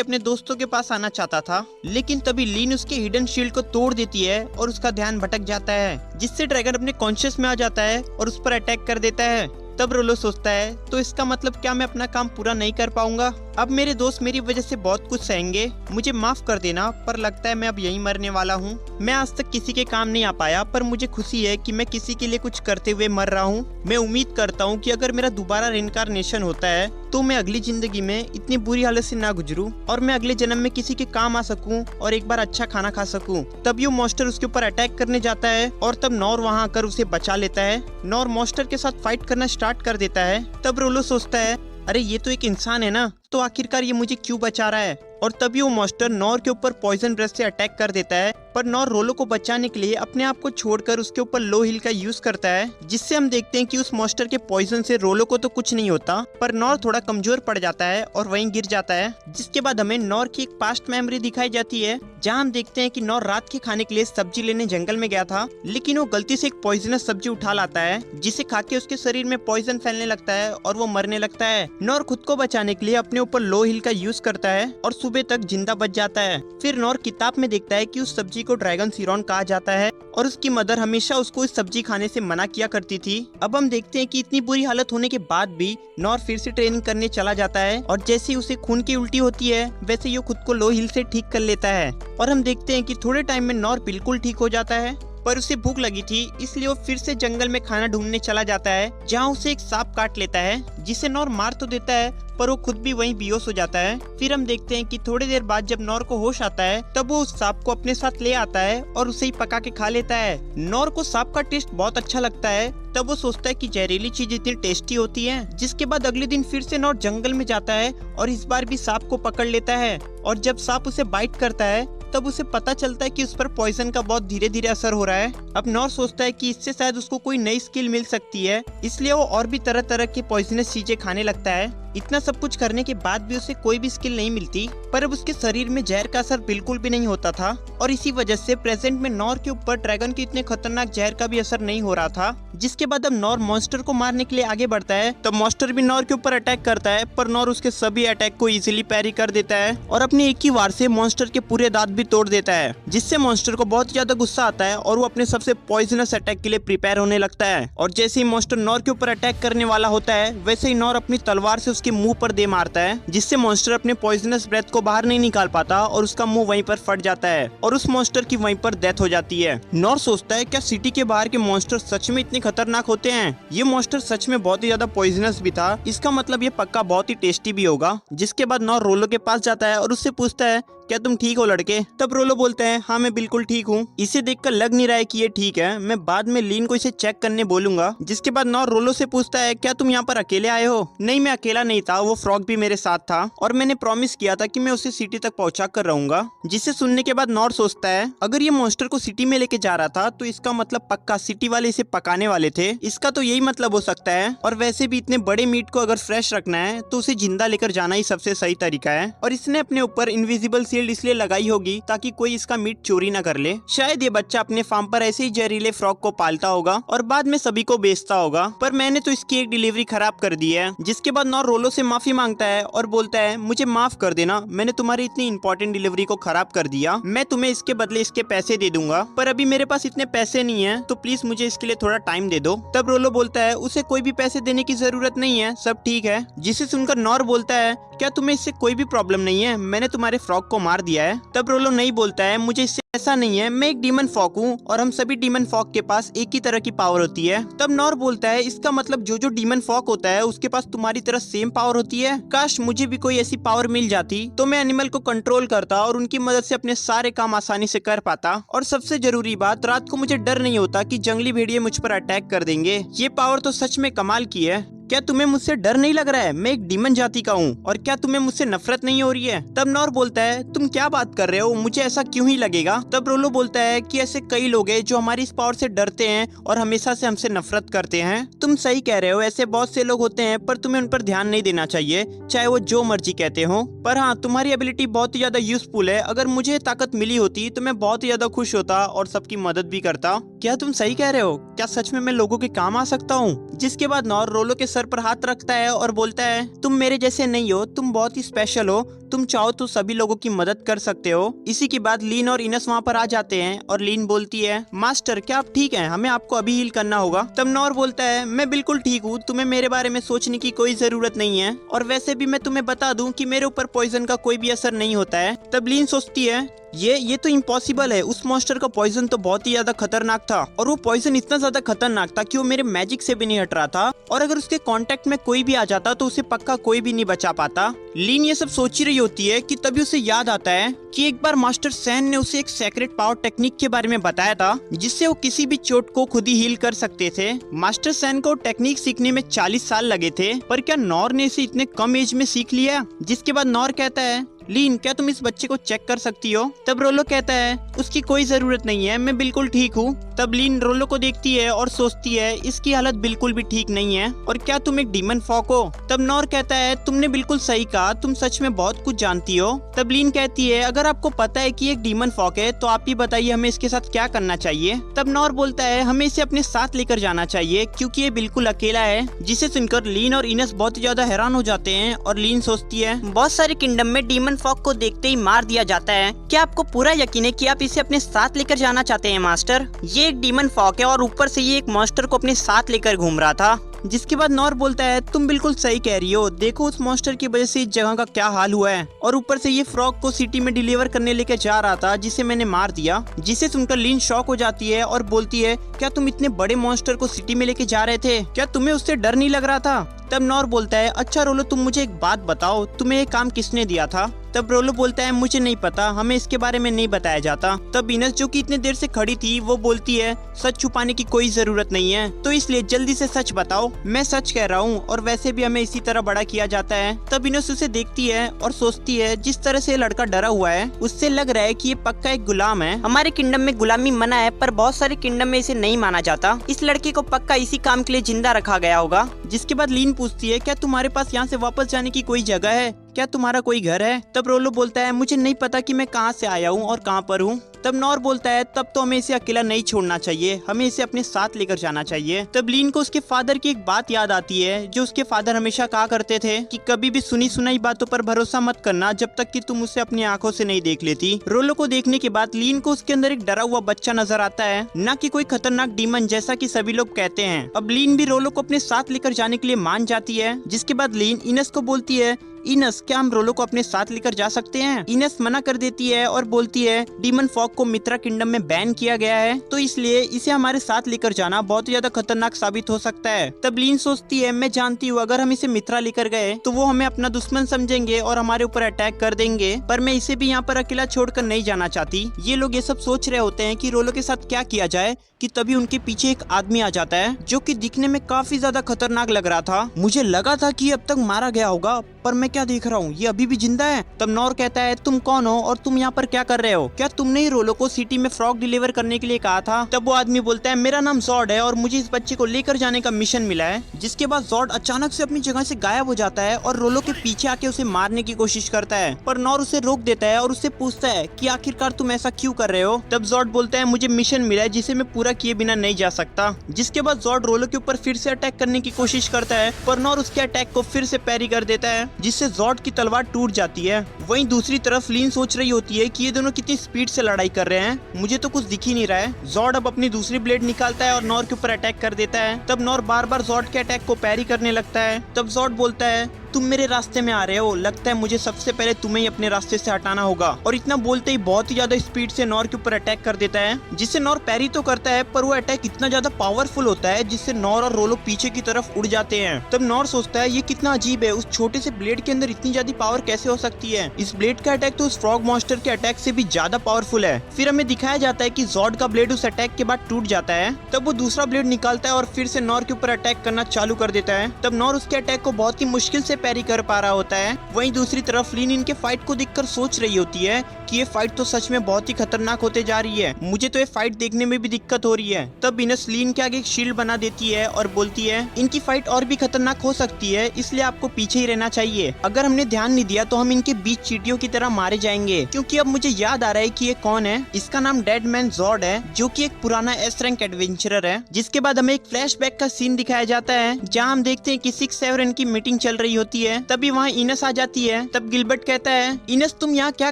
अपने दोस्तों के पास आना चाहता था, लेकिन तभी लीन उसके हिडन शील्ड को तोड़ देती है और उसका ध्यान भटक जाता है, जिससे ड्रैगन अपने कॉन्शियस में आ जाता है और उस पर अटैक कर देता है। तब रोलो सोचता है तो इसका मतलब क्या मैं अपना काम पूरा नहीं कर पाऊंगा? अब मेरे दोस्त मेरी वजह से बहुत कुछ सहेंगे, मुझे माफ कर देना, पर लगता है मैं अब यहीं मरने वाला हूँ। मैं आज तक किसी के काम नहीं आ पाया, पर मुझे खुशी है कि मैं किसी के लिए कुछ करते हुए मर रहा हूँ। मैं उम्मीद करता हूँ कि अगर मेरा दोबारा रिइंकार्नेशन होता है तो मैं अगली जिंदगी में इतनी बुरी हालत से ना गुजरूं और मैं अगले जन्म में किसी के काम आ सकूं और एक बार अच्छा खाना खा सकूं। तब ये मॉन्स्टर उसके ऊपर अटैक करने जाता है और तब नॉर वहां आकर उसे बचा लेता है। नॉर मॉन्स्टर के साथ फाइट करना स्टार्ट कर देता है। तब रोलो सोचता है अरे ये तो एक इंसान है ना, तो आखिरकार ये मुझे क्यों बचा रहा है? और तभी वो मॉन्स्टर नॉर के ऊपर पॉइजन ब्रेथ से अटैक कर देता है, पर नॉर रोलो को बचाने के लिए अपने आप को छोड़कर उसके ऊपर लो हील का यूज करता है, जिससे हम देखते हैं कि उस मॉन्स्टर के पॉइजन से रोलो को तो कुछ नहीं होता, पर नॉर थोड़ा कमजोर पड़ जाता है और वहीं गिर जाता है। जिसके बाद हमें नॉर की एक पास्ट मेमोरी दिखाई जाती है, जहाँ हम देखते हैं कि नॉर रात के खाने के लिए सब्जी लेने जंगल में गया था, लेकिन वो गलती से एक पॉइजनस सब्जी उठा लाता है, जिसे खा के उसके शरीर में पॉइजन फैलने लगता है और वो मरने लगता है। नॉर खुद को बचाने के लिए अपने ऊपर लो हील का यूज करता है और सुबह तक जिंदा बच जाता है। फिर नॉर किताब में देखता है कि उस सब्जी को ड्रैगन सीरॉन कहा जाता है और उसकी मदर हमेशा उसको इस सब्जी खाने से मना किया करती थी। अब हम देखते हैं कि इतनी बुरी हालत होने के बाद भी नॉर फिर से ट्रेनिंग करने चला जाता है और जैसे ही उसे खून की उल्टी होती है वैसे ये खुद को लो हील से ठीक कर लेता है और हम देखते हैं कि थोड़े टाइम में नॉर बिल्कुल ठीक हो जाता है। पर उसे भूख लगी थी, इसलिए वो फिर से जंगल में खाना ढूंढने चला जाता है, जहाँ उसे एक सांप काट लेता है, जिसे नॉर मार तो देता है पर वो खुद भी वहीं बेहोश हो जाता है। फिर हम देखते हैं कि थोड़ी देर बाद जब नॉर को होश आता है तब वो उस सांप को अपने साथ ले आता है और उसे ही पका के खा लेता है। नॉर को सांप का टेस्ट बहुत अच्छा लगता है, तब वो सोचता है कि जहरीली चीज इतनी टेस्टी होती है। जिसके बाद अगले दिन फिर से नॉर जंगल में जाता है और इस बार भी सांप को पकड़ लेता है और जब सांप उसे बाइट करता है तब उसे पता चलता है कि उस पर पॉइजन का बहुत धीरे धीरे असर हो रहा है। अब नॉर सोचता है कि इससे शायद उसको कोई नई स्किल मिल सकती है, इसलिए वो और भी तरह तरह की पॉइजनस चीजें खाने लगता है। इतना सब कुछ करने के बाद भी उसे कोई भी स्किल नहीं मिलती, पर अब उसके शरीर में जहर का असर बिल्कुल भी नहीं होता था और इसी वजह से प्रेजेंट में नॉर के ऊपर ड्रैगन के इतने खतरनाक जहर का भी असर नहीं हो रहा था। जिसके बाद अब नॉर मॉन्स्टर को मारने के लिए आगे बढ़ता है, तब मॉन्स्टर भी नॉर के ऊपर अटैक करता है, पर नॉर उसके सभी अटैक को इजीली पैरी कर देता है और अपने एक ही वार से मॉन्स्टर के पूरे दांत भी तोड़ देता है, जिससे मॉन्स्टर को बहुत ज्यादा गुस्सा आता है और वो अपने सबसे पॉइजनस अटैक के लिए प्रिपेयर होने लगता है। और जैसे ही मॉन्स्टर नॉर के ऊपर अटैक करने वाला होता है, वैसे ही नॉर अपनी तलवार से उसके मुंह पर दे मारता है, जिससे मॉन्स्टर अपने पॉइजनस ब्रेथ को बाहर नहीं निकाल पाता और उसका मुंह वहीं पर फट जाता है और उस मॉन्स्टर की वहीं पर डेथ हो जाती है। नॉर सोचता है क्या सिटी के बाहर के मॉन्स्टर सच में इतने खतरनाक होते हैं? ये मॉन्स्टर सच में बहुत ही ज्यादा पॉइजनस भी था, इसका मतलब ये पक्का बहुत ही टेस्टी भी होगा। जिसके बाद नॉर रोलो के पास जाता है और उससे पूछता है क्या तुम ठीक हो लड़के? तब रोलो बोलते हैं हाँ मैं बिल्कुल ठीक हूँ। इसे देखकर लग नहीं रहा है कि ये ठीक है, मैं बाद में लीन को इसे चेक करने बोलूंगा। जिसके बाद नॉर रोलो से पूछता है क्या तुम यहाँ पर अकेले आए हो? नहीं मैं अकेला नहीं था, वो फ्रॉग भी मेरे साथ था और मैंने प्रॉमिस किया था कि मैं उसे सिटी तक पहुंचा कर रहूंगा। जिसे सुनने के बाद नॉर सोचता है अगर ये मॉन्स्टर को सिटी में लेके जा रहा था तो इसका मतलब पक्का सिटी वाले इसे पकाने वाले थे, इसका तो यही मतलब हो सकता है। और वैसे भी इतने बड़े मीट को अगर फ्रेश रखना है तो उसे जिंदा लेकर जाना ही सबसे सही तरीका है। और इसने अपने ऊपर इनविजिबल शील्ड इसलिए लगाई होगी ताकि कोई इसका मीट चोरी ना कर ले। शायद ये बच्चा अपने फार्म पर ऐसे ही जहरीले फ्रॉग को पालता होगा और बाद में सभी को बेचता होगा, पर मैंने तो इसकी एक डिलीवरी खराब कर दी है। जिसके बाद नॉर रोलो से माफी मांगता है और बोलता है मुझे माफ कर देना, मैंने तुम्हारी इतनी इंपॉर्टेंट डिलीवरी को खराब कर दिया, मैं तुम्हें इसके बदले इसके पैसे दे दूंगा, पर अभी मेरे पास इतने पैसे नहीं है तो प्लीज मुझे इसके लिए थोड़ा टाइम दे दो। तब रोलो बोलता है उसे कोई भी पैसे देने की जरूरत नहीं है, सब ठीक है। जिसे सुनकर नॉर बोलता है क्या तुम्हें इससे कोई भी प्रॉब्लम नहीं है? मैंने तुम्हारे फ्रॉग को मार दिया है। तब रोलो नहीं बोलता है मुझे इससे ऐसा नहीं है, मैं एक डीमन फॉक हूँ और हम सभी डीमन फॉक के पास एक ही तरह की पावर होती है। तब नॉर बोलता है इसका मतलब जो जो डीमन फॉक होता है उसके पास तुम्हारी तरह सेम पावर होती है। काश मुझे भी कोई ऐसी पावर मिल जाती तो मैं एनिमल को कंट्रोल करता और उनकी मदद से अपने सारे काम आसानी से कर पाता। और सबसे जरूरी बात, रात को मुझे डर नहीं होता कि जंगली भेड़िए मुझ पर अटैक कर देंगे। ये पावर तो सच में कमाल की है। क्या तुम्हें मुझसे डर नहीं लग रहा है? मैं एक डीमन जाति का हूँ। और क्या तुम्हें मुझसे नफरत नहीं हो रही है? तब नॉर बोलता है तुम क्या बात कर रहे हो, मुझे ऐसा क्यों ही लगेगा। तब रोलो बोलता है कि ऐसे कई लोग हैं जो हमारी इस पावर से डरते हैं और हमेशा से हमसे नफरत करते हैं। तुम सही कह रहे हो, ऐसे बहुत से लोग होते हैं, पर तुम्हें उन पर ध्यान नहीं देना चाहिए, चाहे वो जो मर्जी कहते हो। पर हाँ, तुम्हारी एबिलिटी बहुत ही ज्यादा यूजफुल है, अगर मुझे ताकत मिली होती तो मैं बहुत ही ज्यादा खुश होता और सबकी मदद भी करता। क्या तुम सही कह रहे हो? क्या सच में मैं लोगों के काम आ सकता हूँ? जिसके बाद नॉर रोलो के सर पर हाथ रखता है और बोलता है तुम मेरे जैसे नहीं हो, तुम बहुत ही स्पेशल हो, तुम चाहो तो सभी लोगों की मदद कर सकते हो। इसी के बाद लीन और इनस वहाँ पर आ जाते हैं और लीन बोलती है मास्टर क्या आप ठीक हैं? हमें आपको अभी हील करना होगा। तब नॉर बोलता है मैं बिल्कुल ठीक हूँ, तुम्हें मेरे बारे में सोचने की कोई जरूरत नहीं है, और वैसे भी मैं तुम्हें बता दूं कि मेरे ऊपर पॉइजन का कोई भी असर नहीं होता है। तब लीन सोचती है ये तो इम्पॉसिबल है, उस मॉन्स्टर का पॉइजन तो बहुत ही ज्यादा खतरनाक था और वो पॉइजन इतना ज्यादा खतरनाक था कि वो मेरे मैजिक से भी नहीं हट रहा था, और अगर उसके कांटेक्ट में कोई भी आ जाता तो उसे पक्का कोई भी नहीं बचा पाता। लीन ये सब सोच ही रही होती है कि तभी उसे याद आता है कि एक बार मास्टर सैन ने उसे एक सीक्रेट पावर टेक्निक के बारे में बताया था जिससे वो किसी भी चोट को खुद ही हील कर सकते थे। मास्टर सैन को टेक्निक सीखने में 40 साल लगे थे, पर क्या नॉर ने इसे इतने कम एज में सीख लिया? जिसके बाद नॉर कहता है लीन क्या तुम इस बच्चे को चेक कर सकती हो? तब रोलो कहता है उसकी कोई जरूरत नहीं है, मैं बिल्कुल ठीक हूँ। तब लीन रोलो को देखती है और सोचती है इसकी हालत बिल्कुल भी ठीक नहीं है, और क्या तुम एक डीमन फॉक हो? तब नॉर कहता है तुमने बिल्कुल सही कहा, तुम सच में बहुत कुछ जानती हो। तब लीन कहती है अगर आपको पता है कि एक डीमन फॉक है तो आप ही बताइए हमें इसके साथ क्या करना चाहिए। तब नॉर बोलता है हमें इसे अपने साथ लेकर जाना चाहिए क्योंकि ये बिल्कुल अकेला है। जिसे सुनकर लीन और इनस बहुत ज्यादा हैरान हो जाते हैं और लीन सोचती है बहुत सारे किंगडम में डीमन फॉक को देखते ही मार दिया जाता है, क्या आपको पूरा यकीन है कि आप इसे अपने साथ लेकर जाना चाहते हैं मास्टर? ये एक डीमन फॉक है और ऊपर से ये एक मॉन्स्टर को अपने साथ लेकर घूम रहा था। जिसके बाद नॉर बोलता है तुम बिल्कुल सही कह रही हो, देखो उस मॉन्स्टर की वजह से इस जगह का क्या हाल हुआ है, और ऊपर से ये फ्रॉग को सिटी में डिलीवर करने लेके जा रहा था जिसे मैंने मार दिया। जिसे सुनकर लीन शॉक हो जाती है और बोलती है क्या तुम इतने बड़े मॉन्स्टर को सिटी में लेके जा रहे थे? क्या तुम्हें उससे डर नहीं लग रहा था? तब नॉर बोलता है अच्छा रोलो तुम मुझे एक बात बताओ, तुम्हें ये काम किसने दिया था? तब रोलो बोलता है मुझे नहीं पता, हमें इसके बारे में नहीं बताया जाता। तब इनस जो कि इतने देर से खड़ी थी वो बोलती है सच छुपाने की कोई जरूरत नहीं है, तो इसलिए जल्दी से सच बताओ। मैं सच कह रहा हूँ और वैसे भी हमें इसी तरह बड़ा किया जाता है। तब इनस उसे देखती है और सोचती है जिस तरह से लड़का डरा हुआ है उससे लग रहा है कि ये पक्का एक गुलाम है। हमारे किंगडम में गुलामी मना है पर बहुत सारे किंगडम में इसे नहीं माना जाता। इस लड़के को पक्का इसी काम के लिए जिंदा रखा गया होगा। जिसके बाद लीन पूछती है क्या तुम्हारे पास यहाँ से वापस जाने की कोई जगह है, क्या तुम्हारा कोई घर है? तब रोलो बोलता है मुझे नहीं पता कि मैं कहाँ से आया हूँ और कहाँ पर हूँ। तब नॉर बोलता है तब तो हमें इसे अकेला नहीं छोड़ना चाहिए, हमें इसे अपने साथ लेकर जाना चाहिए। तब लीन को उसके फादर की एक बात याद आती है जो उसके फादर हमेशा कहा करते थे कि कभी भी सुनी सुनाई बातों पर भरोसा मत करना जब तक कि तुम उसे अपनी आंखों से नहीं देख लेती। रोलो को देखने के बाद लीन को उसके अंदर एक डरा हुआ बच्चा नजर आता है, न कि कोई खतरनाक डीमन जैसा कि सभी लोग कहते हैं। अब लीन भी रोलो को अपने साथ लेकर जाने के लिए मान जाती है। जिसके बाद लीन इनस को बोलती है इनस क्या हम रोलो को अपने साथ लेकर जा सकते हैं? इनस मना कर देती है और बोलती है डीमन फॉग को मित्रा किंगडम में बैन किया गया है, तो इसलिए इसे हमारे साथ लेकर जाना बहुत ही ज्यादा खतरनाक साबित हो सकता है। तब लीन सोचती है मैं जानती हूँ अगर हम इसे मित्रा लेकर गए तो वो हमें अपना दुश्मन समझेंगे और हमारे ऊपर अटैक कर देंगे, पर मैं इसे भी यहाँ पर अकेला छोड़कर नहीं जाना चाहती। ये लोग ये सब सोच रहे होते हैं कि रोलो के साथ क्या किया जाए कि तभी उनके पीछे एक आदमी आ जाता है जो कि दिखने में काफी ज्यादा खतरनाक लग रहा था। मुझे लगा था कि अब तक मारा गया होगा पर मैं क्या देख रहा हूँ ये अभी भी जिंदा है। तब नॉर कहता है तुम कौन हो और तुम यहाँ पर क्या कर रहे हो? क्या तुमने ही रोलो को सिटी में फ्रॉग डिलीवर करने के लिए कहा था? तब वो आदमी बोलता है मेरा नाम जॉर्ड है और मुझे इस बच्चे को लेकर जाने का मिशन मिला है। जिसके बाद जॉर्ड अचानक से अपनी जगह से गायब हो जाता है और रोलो के पीछे आके उसे मारने की कोशिश करता है, पर नॉर उसे रोक देता है और उससे पूछता है कि आखिरकार तुम ऐसा क्यों कर रहे हो? तब जॉर्ड बोलता है मुझे मिशन मिला है जिसे मैं पूरा किए बिना नहीं जा सकता। जिसके बाद जॉर्ड रोलो के ऊपर फिर से अटैक करने की कोशिश करता है, पर नॉर उसके अटैक को फिर से पैरी कर देता है जिससे जॉर्ड की तलवार टूट जाती है। वहीं दूसरी तरफ लीन सोच रही होती है कि ये दोनों कितनी स्पीड से लड़ाई कर रहे हैं, मुझे तो कुछ दिख ही नहीं रहा है। जॉर्ड अब अपनी दूसरी ब्लेड निकालता है और नॉर के ऊपर अटैक कर देता है। तब नॉर बार बार जॉर्ड के अटैक को पैरी करने लगता है। तब जॉर्ड बोलता है तुम मेरे रास्ते में आ रहे हो, लगता है मुझे सबसे पहले तुम्हें ही अपने रास्ते से हटाना होगा। और इतना बोलते ही बहुत ही ज्यादा स्पीड से नॉर के ऊपर अटैक कर देता है, जिससे नॉर पैरी तो करता है पर वो अटैक इतना ज्यादा पावरफुल होता है जिससे नॉर और रोलो पीछे की तरफ उड़ जाते हैं। तब नॉर सोचता है ये कितना अजीब है, उस छोटे से ब्लेड के अंदर इतनी ज्यादा पावर कैसे हो सकती है? इस ब्लेड का अटैक तो उस फ्रॉग मॉन्स्टर के अटैक से भी ज्यादा पावरफुल है। फिर हमें दिखाया जाता है कि जॉर्ड का ब्लेड उस अटैक के बाद टूट जाता है। तब वो दूसरा ब्लेड निकालता है और फिर से नॉर के ऊपर अटैक करना चालू कर देता है। तब नॉर उसके अटैक को बहुत ही मुश्किल से पैरी कर पा रहा होता है। वहीं दूसरी तरफ लीन इनके फाइट को देखकर सोच रही होती है कि ये फाइट तो सच में बहुत ही खतरनाक होते जा रही है, मुझे तो ये फाइट देखने में भी दिक्कत हो रही है। तब इनस लीन के आगे एक शील्ड बना देती है और बोलती है इनकी फाइट और भी खतरनाक हो सकती है, इसलिए आपको पीछे ही रहना चाहिए। अगर हमने ध्यान नहीं दिया तो हम इनके बीच चींटियों की तरह मारे जाएंगे। क्योंकि अब मुझे याद आ रहा है कि ये कौन है, इसका नाम डेड मैन जॉर्ड है जो कि एक पुराना एस रैंक एडवेंचरर है। जिसके बाद हमें एक फ्लैशबैक का सीन दिखाया जाता है जहाँ हम देखते हैं कि 6-7 की मीटिंग चल रही होती है। तभी वहाँ इनस आ जाती है। तब गिलबर्ट कहता है इनस तुम यहाँ क्या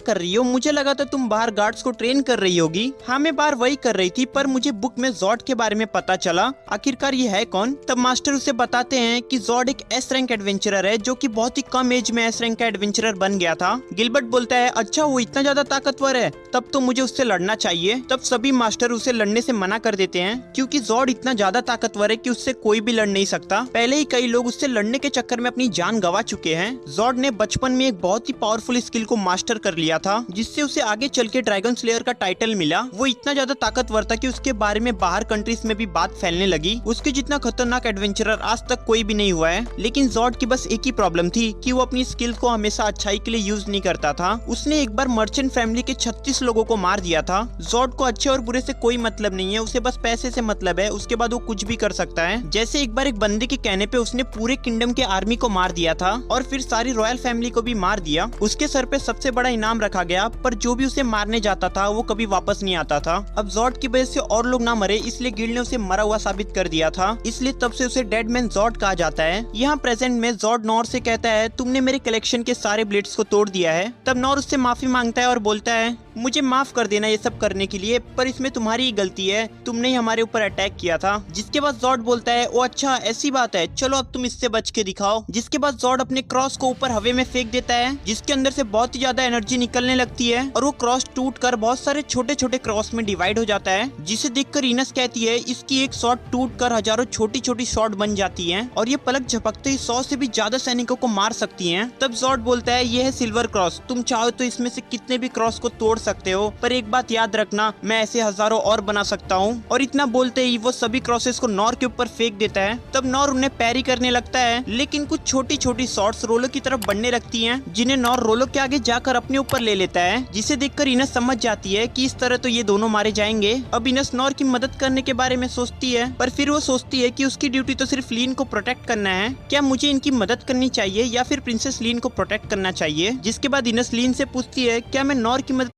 कर रही हो? मुझे लगा था तुम बाहर गार्ड्स को ट्रेन कर रही होगी। हाँ मैं बाहर वही कर रही थी पर मुझे बुक में जॉर्ड के बारे में पता चला, आखिरकार ये है कौन? तब मास्टर उसे बताते हैं कि जॉर्ड एक एस रैंक एडवेंचरर है जो कि बहुत ही कम एज में एस रैंक का एडवेंचरर बन गया था। गिलबर्ट बोलता है अच्छा वो इतना ज्यादा ताकतवर है, तब तो मुझे उससे लड़ना चाहिए। तब सभी मास्टर उसे लड़ने से मना कर देते हैं क्योंकि जॉर्ड इतना ज्यादा ताकतवर है कि उससे कोई भी लड़ नहीं सकता। पहले ही कई लोग उससे लड़ने के चक्कर में अपनी जान गंवा चुके हैं। जॉर्ड ने बचपन में एक बहुत ही पावरफुल स्किल को मास्टर कर लिया था जिससे उसे आगे चल के ड्रैगन स्लेयर का टाइटल मिला। वो इतना ज्यादा ताकतवर था कि उसके बारे में बाहर कंट्रीज में भी बात फैलने लगी। उसके जितना खतरनाक एडवेंचरर आज तक कोई भी नहीं हुआ है। लेकिन जॉर्ड की बस एक ही प्रॉब्लम थी कि वो अपनी स्किल को हमेशा अच्छाई के लिए यूज नहीं करता था। उसने एक बार मर्चेंट फैमिली के 36 लोगों को मार दिया था। जॉर्ड को अच्छे और बुरे से कोई मतलब नहीं है, उसे बस पैसे से मतलब है, उसके बाद वो कुछ भी कर सकता है। जैसे एक बार एक बंदे के कहने पे उसने पूरे किंगडम के आर्मी को मार दिया था और फिर सारी रॉयल फैमिली को भी मार दिया। उसके सर पे सबसे बड़ा इनाम रखा गया पर जो भी उसे मारने जाता था वो कभी वापस नहीं आता था। अब जॉर्ड की वजह से और लोग ना मरे इसलिए गिल्ड ने उसे मरा हुआ साबित कर दिया था, इसलिए तब से उसे डेड मैन जॉर्ड कहा जाता है। यहाँ प्रेजेंट में जॉर्ड नॉर से कहता है तुमने मेरे कलेक्शन के सारे ब्लेड्स को तोड़ दिया है। तब नॉर उससे माफी मांगता है और बोलता है मुझे माफ कर देना ये सब करने के लिए, पर इसमें तुम्हारी ही गलती है, तुमने ही हमारे ऊपर अटैक किया था। जिसके बाद जॉर्ड बोलता है ओ अच्छा ऐसी बात है, चलो अब तुम इससे बच के दिखाओ। जिसके बाद जॉर्ड अपने क्रॉस को ऊपर हवे में फेंक देता है, जिसके अंदर से बहुत ही ज्यादा एनर्जी निकलने लगती है और वो क्रॉस टूट कर बहुत सारे छोटे छोटे क्रॉस में डिवाइड हो जाता है। जिसे देखकर इनस कहती है इसकी एक शॉट टूट कर हजारों छोटी छोटी शॉट बन जाती है और ये पलक झपकते ही 100 से भी ज्यादा सैनिकों को मार सकती है। तब जॉर्ड बोलता है ये है सिल्वर क्रॉस, तुम चाहो तो इसमें से कितने भी क्रॉस को तोड़ सकते हो, पर एक बात याद रखना मैं ऐसे हजारों और बना सकता हूँ। और इतना बोलते ही वो सभी क्रॉसेस को नॉर के ऊपर फेंक देता है। तब नॉर उन्हें पैरी करने लगता है, लेकिन कुछ छोटी छोटी शॉट्स रोलो की तरफ बढ़ने लगती हैं, जिन्हें नॉर रोलो के आगे जाकर अपने ऊपर ले लेता है। जिसे देखकर इनस समझ जाती है कि इस तरह तो ये दोनों मारे जाएंगे। अब इनस नॉर की मदद करने के बारे में सोचती है, पर फिर वो सोचती है कि उसकी ड्यूटी तो सिर्फ लीन को प्रोटेक्ट करना है, क्या मुझे इनकी मदद करनी चाहिए या फिर प्रिंसेस लीन को प्रोटेक्ट करना चाहिए। जिसके बाद इनस लीन से पूछती है क्या मैं नॉर की मदद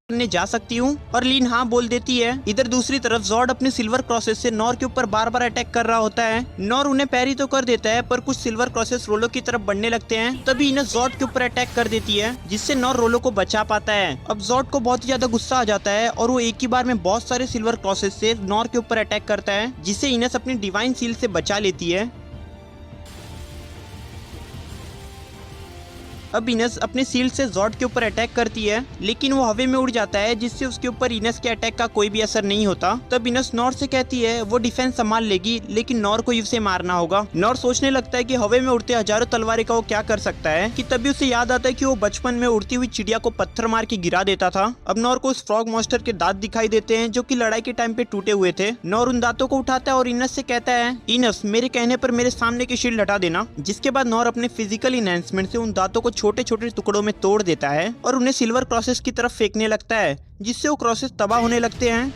करने जा सकती हूँ, और लीन हाँ बोल देती है। इधर दूसरी तरफ जॉर्ड अपने सिल्वर क्रॉसेस से नॉर के ऊपर बार बार अटैक कर रहा होता है। नॉर उन्हें पैरी तो कर देता है, पर कुछ सिल्वर क्रॉसेस रोलो की तरफ बढ़ने लगते हैं। तभी इनस जॉर्ड के ऊपर अटैक कर देती है, जिससे नॉर रोलो को बचा पाता है। अब जॉर्ड को बहुत ही ज्यादा गुस्सा आ जाता है और वो एक ही बार में बहुत सारे सिल्वर क्रॉसेस से नॉर के ऊपर अटैक करता है, जिससे इनस अपनी डिवाइन सील से बचा लेती है। अब इनस अपने शील्ड से जॉर्ड के ऊपर अटैक करती है, लेकिन वो हवे में उड़ जाता है, जिससे उसके ऊपर इनस के अटैक का कोई भी असर नहीं होता। तब इनस नॉर से कहती है वो डिफेंस संभाल लेगी, लेकिन नॉर को उसे मारना होगा। नॉर सोचने लगता है कि हवे में उड़ते हजारों तलवारें का वो क्या कर सकता है, कि तभी उसे याद आता है कि वो बचपन में उड़ती हुई चिड़िया को पत्थर मार के गिरा देता था। अब नॉर को उस फ्रॉग मॉन्स्टर के दांत दिखाई देते हैं, जो कि लड़ाई के टाइम पे टूटे हुए थे। नॉर उन दांतों को उठाता है और इनस से कहता है इनस मेरे कहने पर मेरे सामने की शील्ड हटा देना। जिसके बाद नॉर अपने फिजिकल इनहेंसमेंट से उन दांतों को छोटे छोटे टुकड़ों में तोड़ देता है और उन्हें सिल्वर क्रॉसेस की तरफ फेंकने लगता है, जिससे वो क्रॉसेस तबाह होने लगते हैं।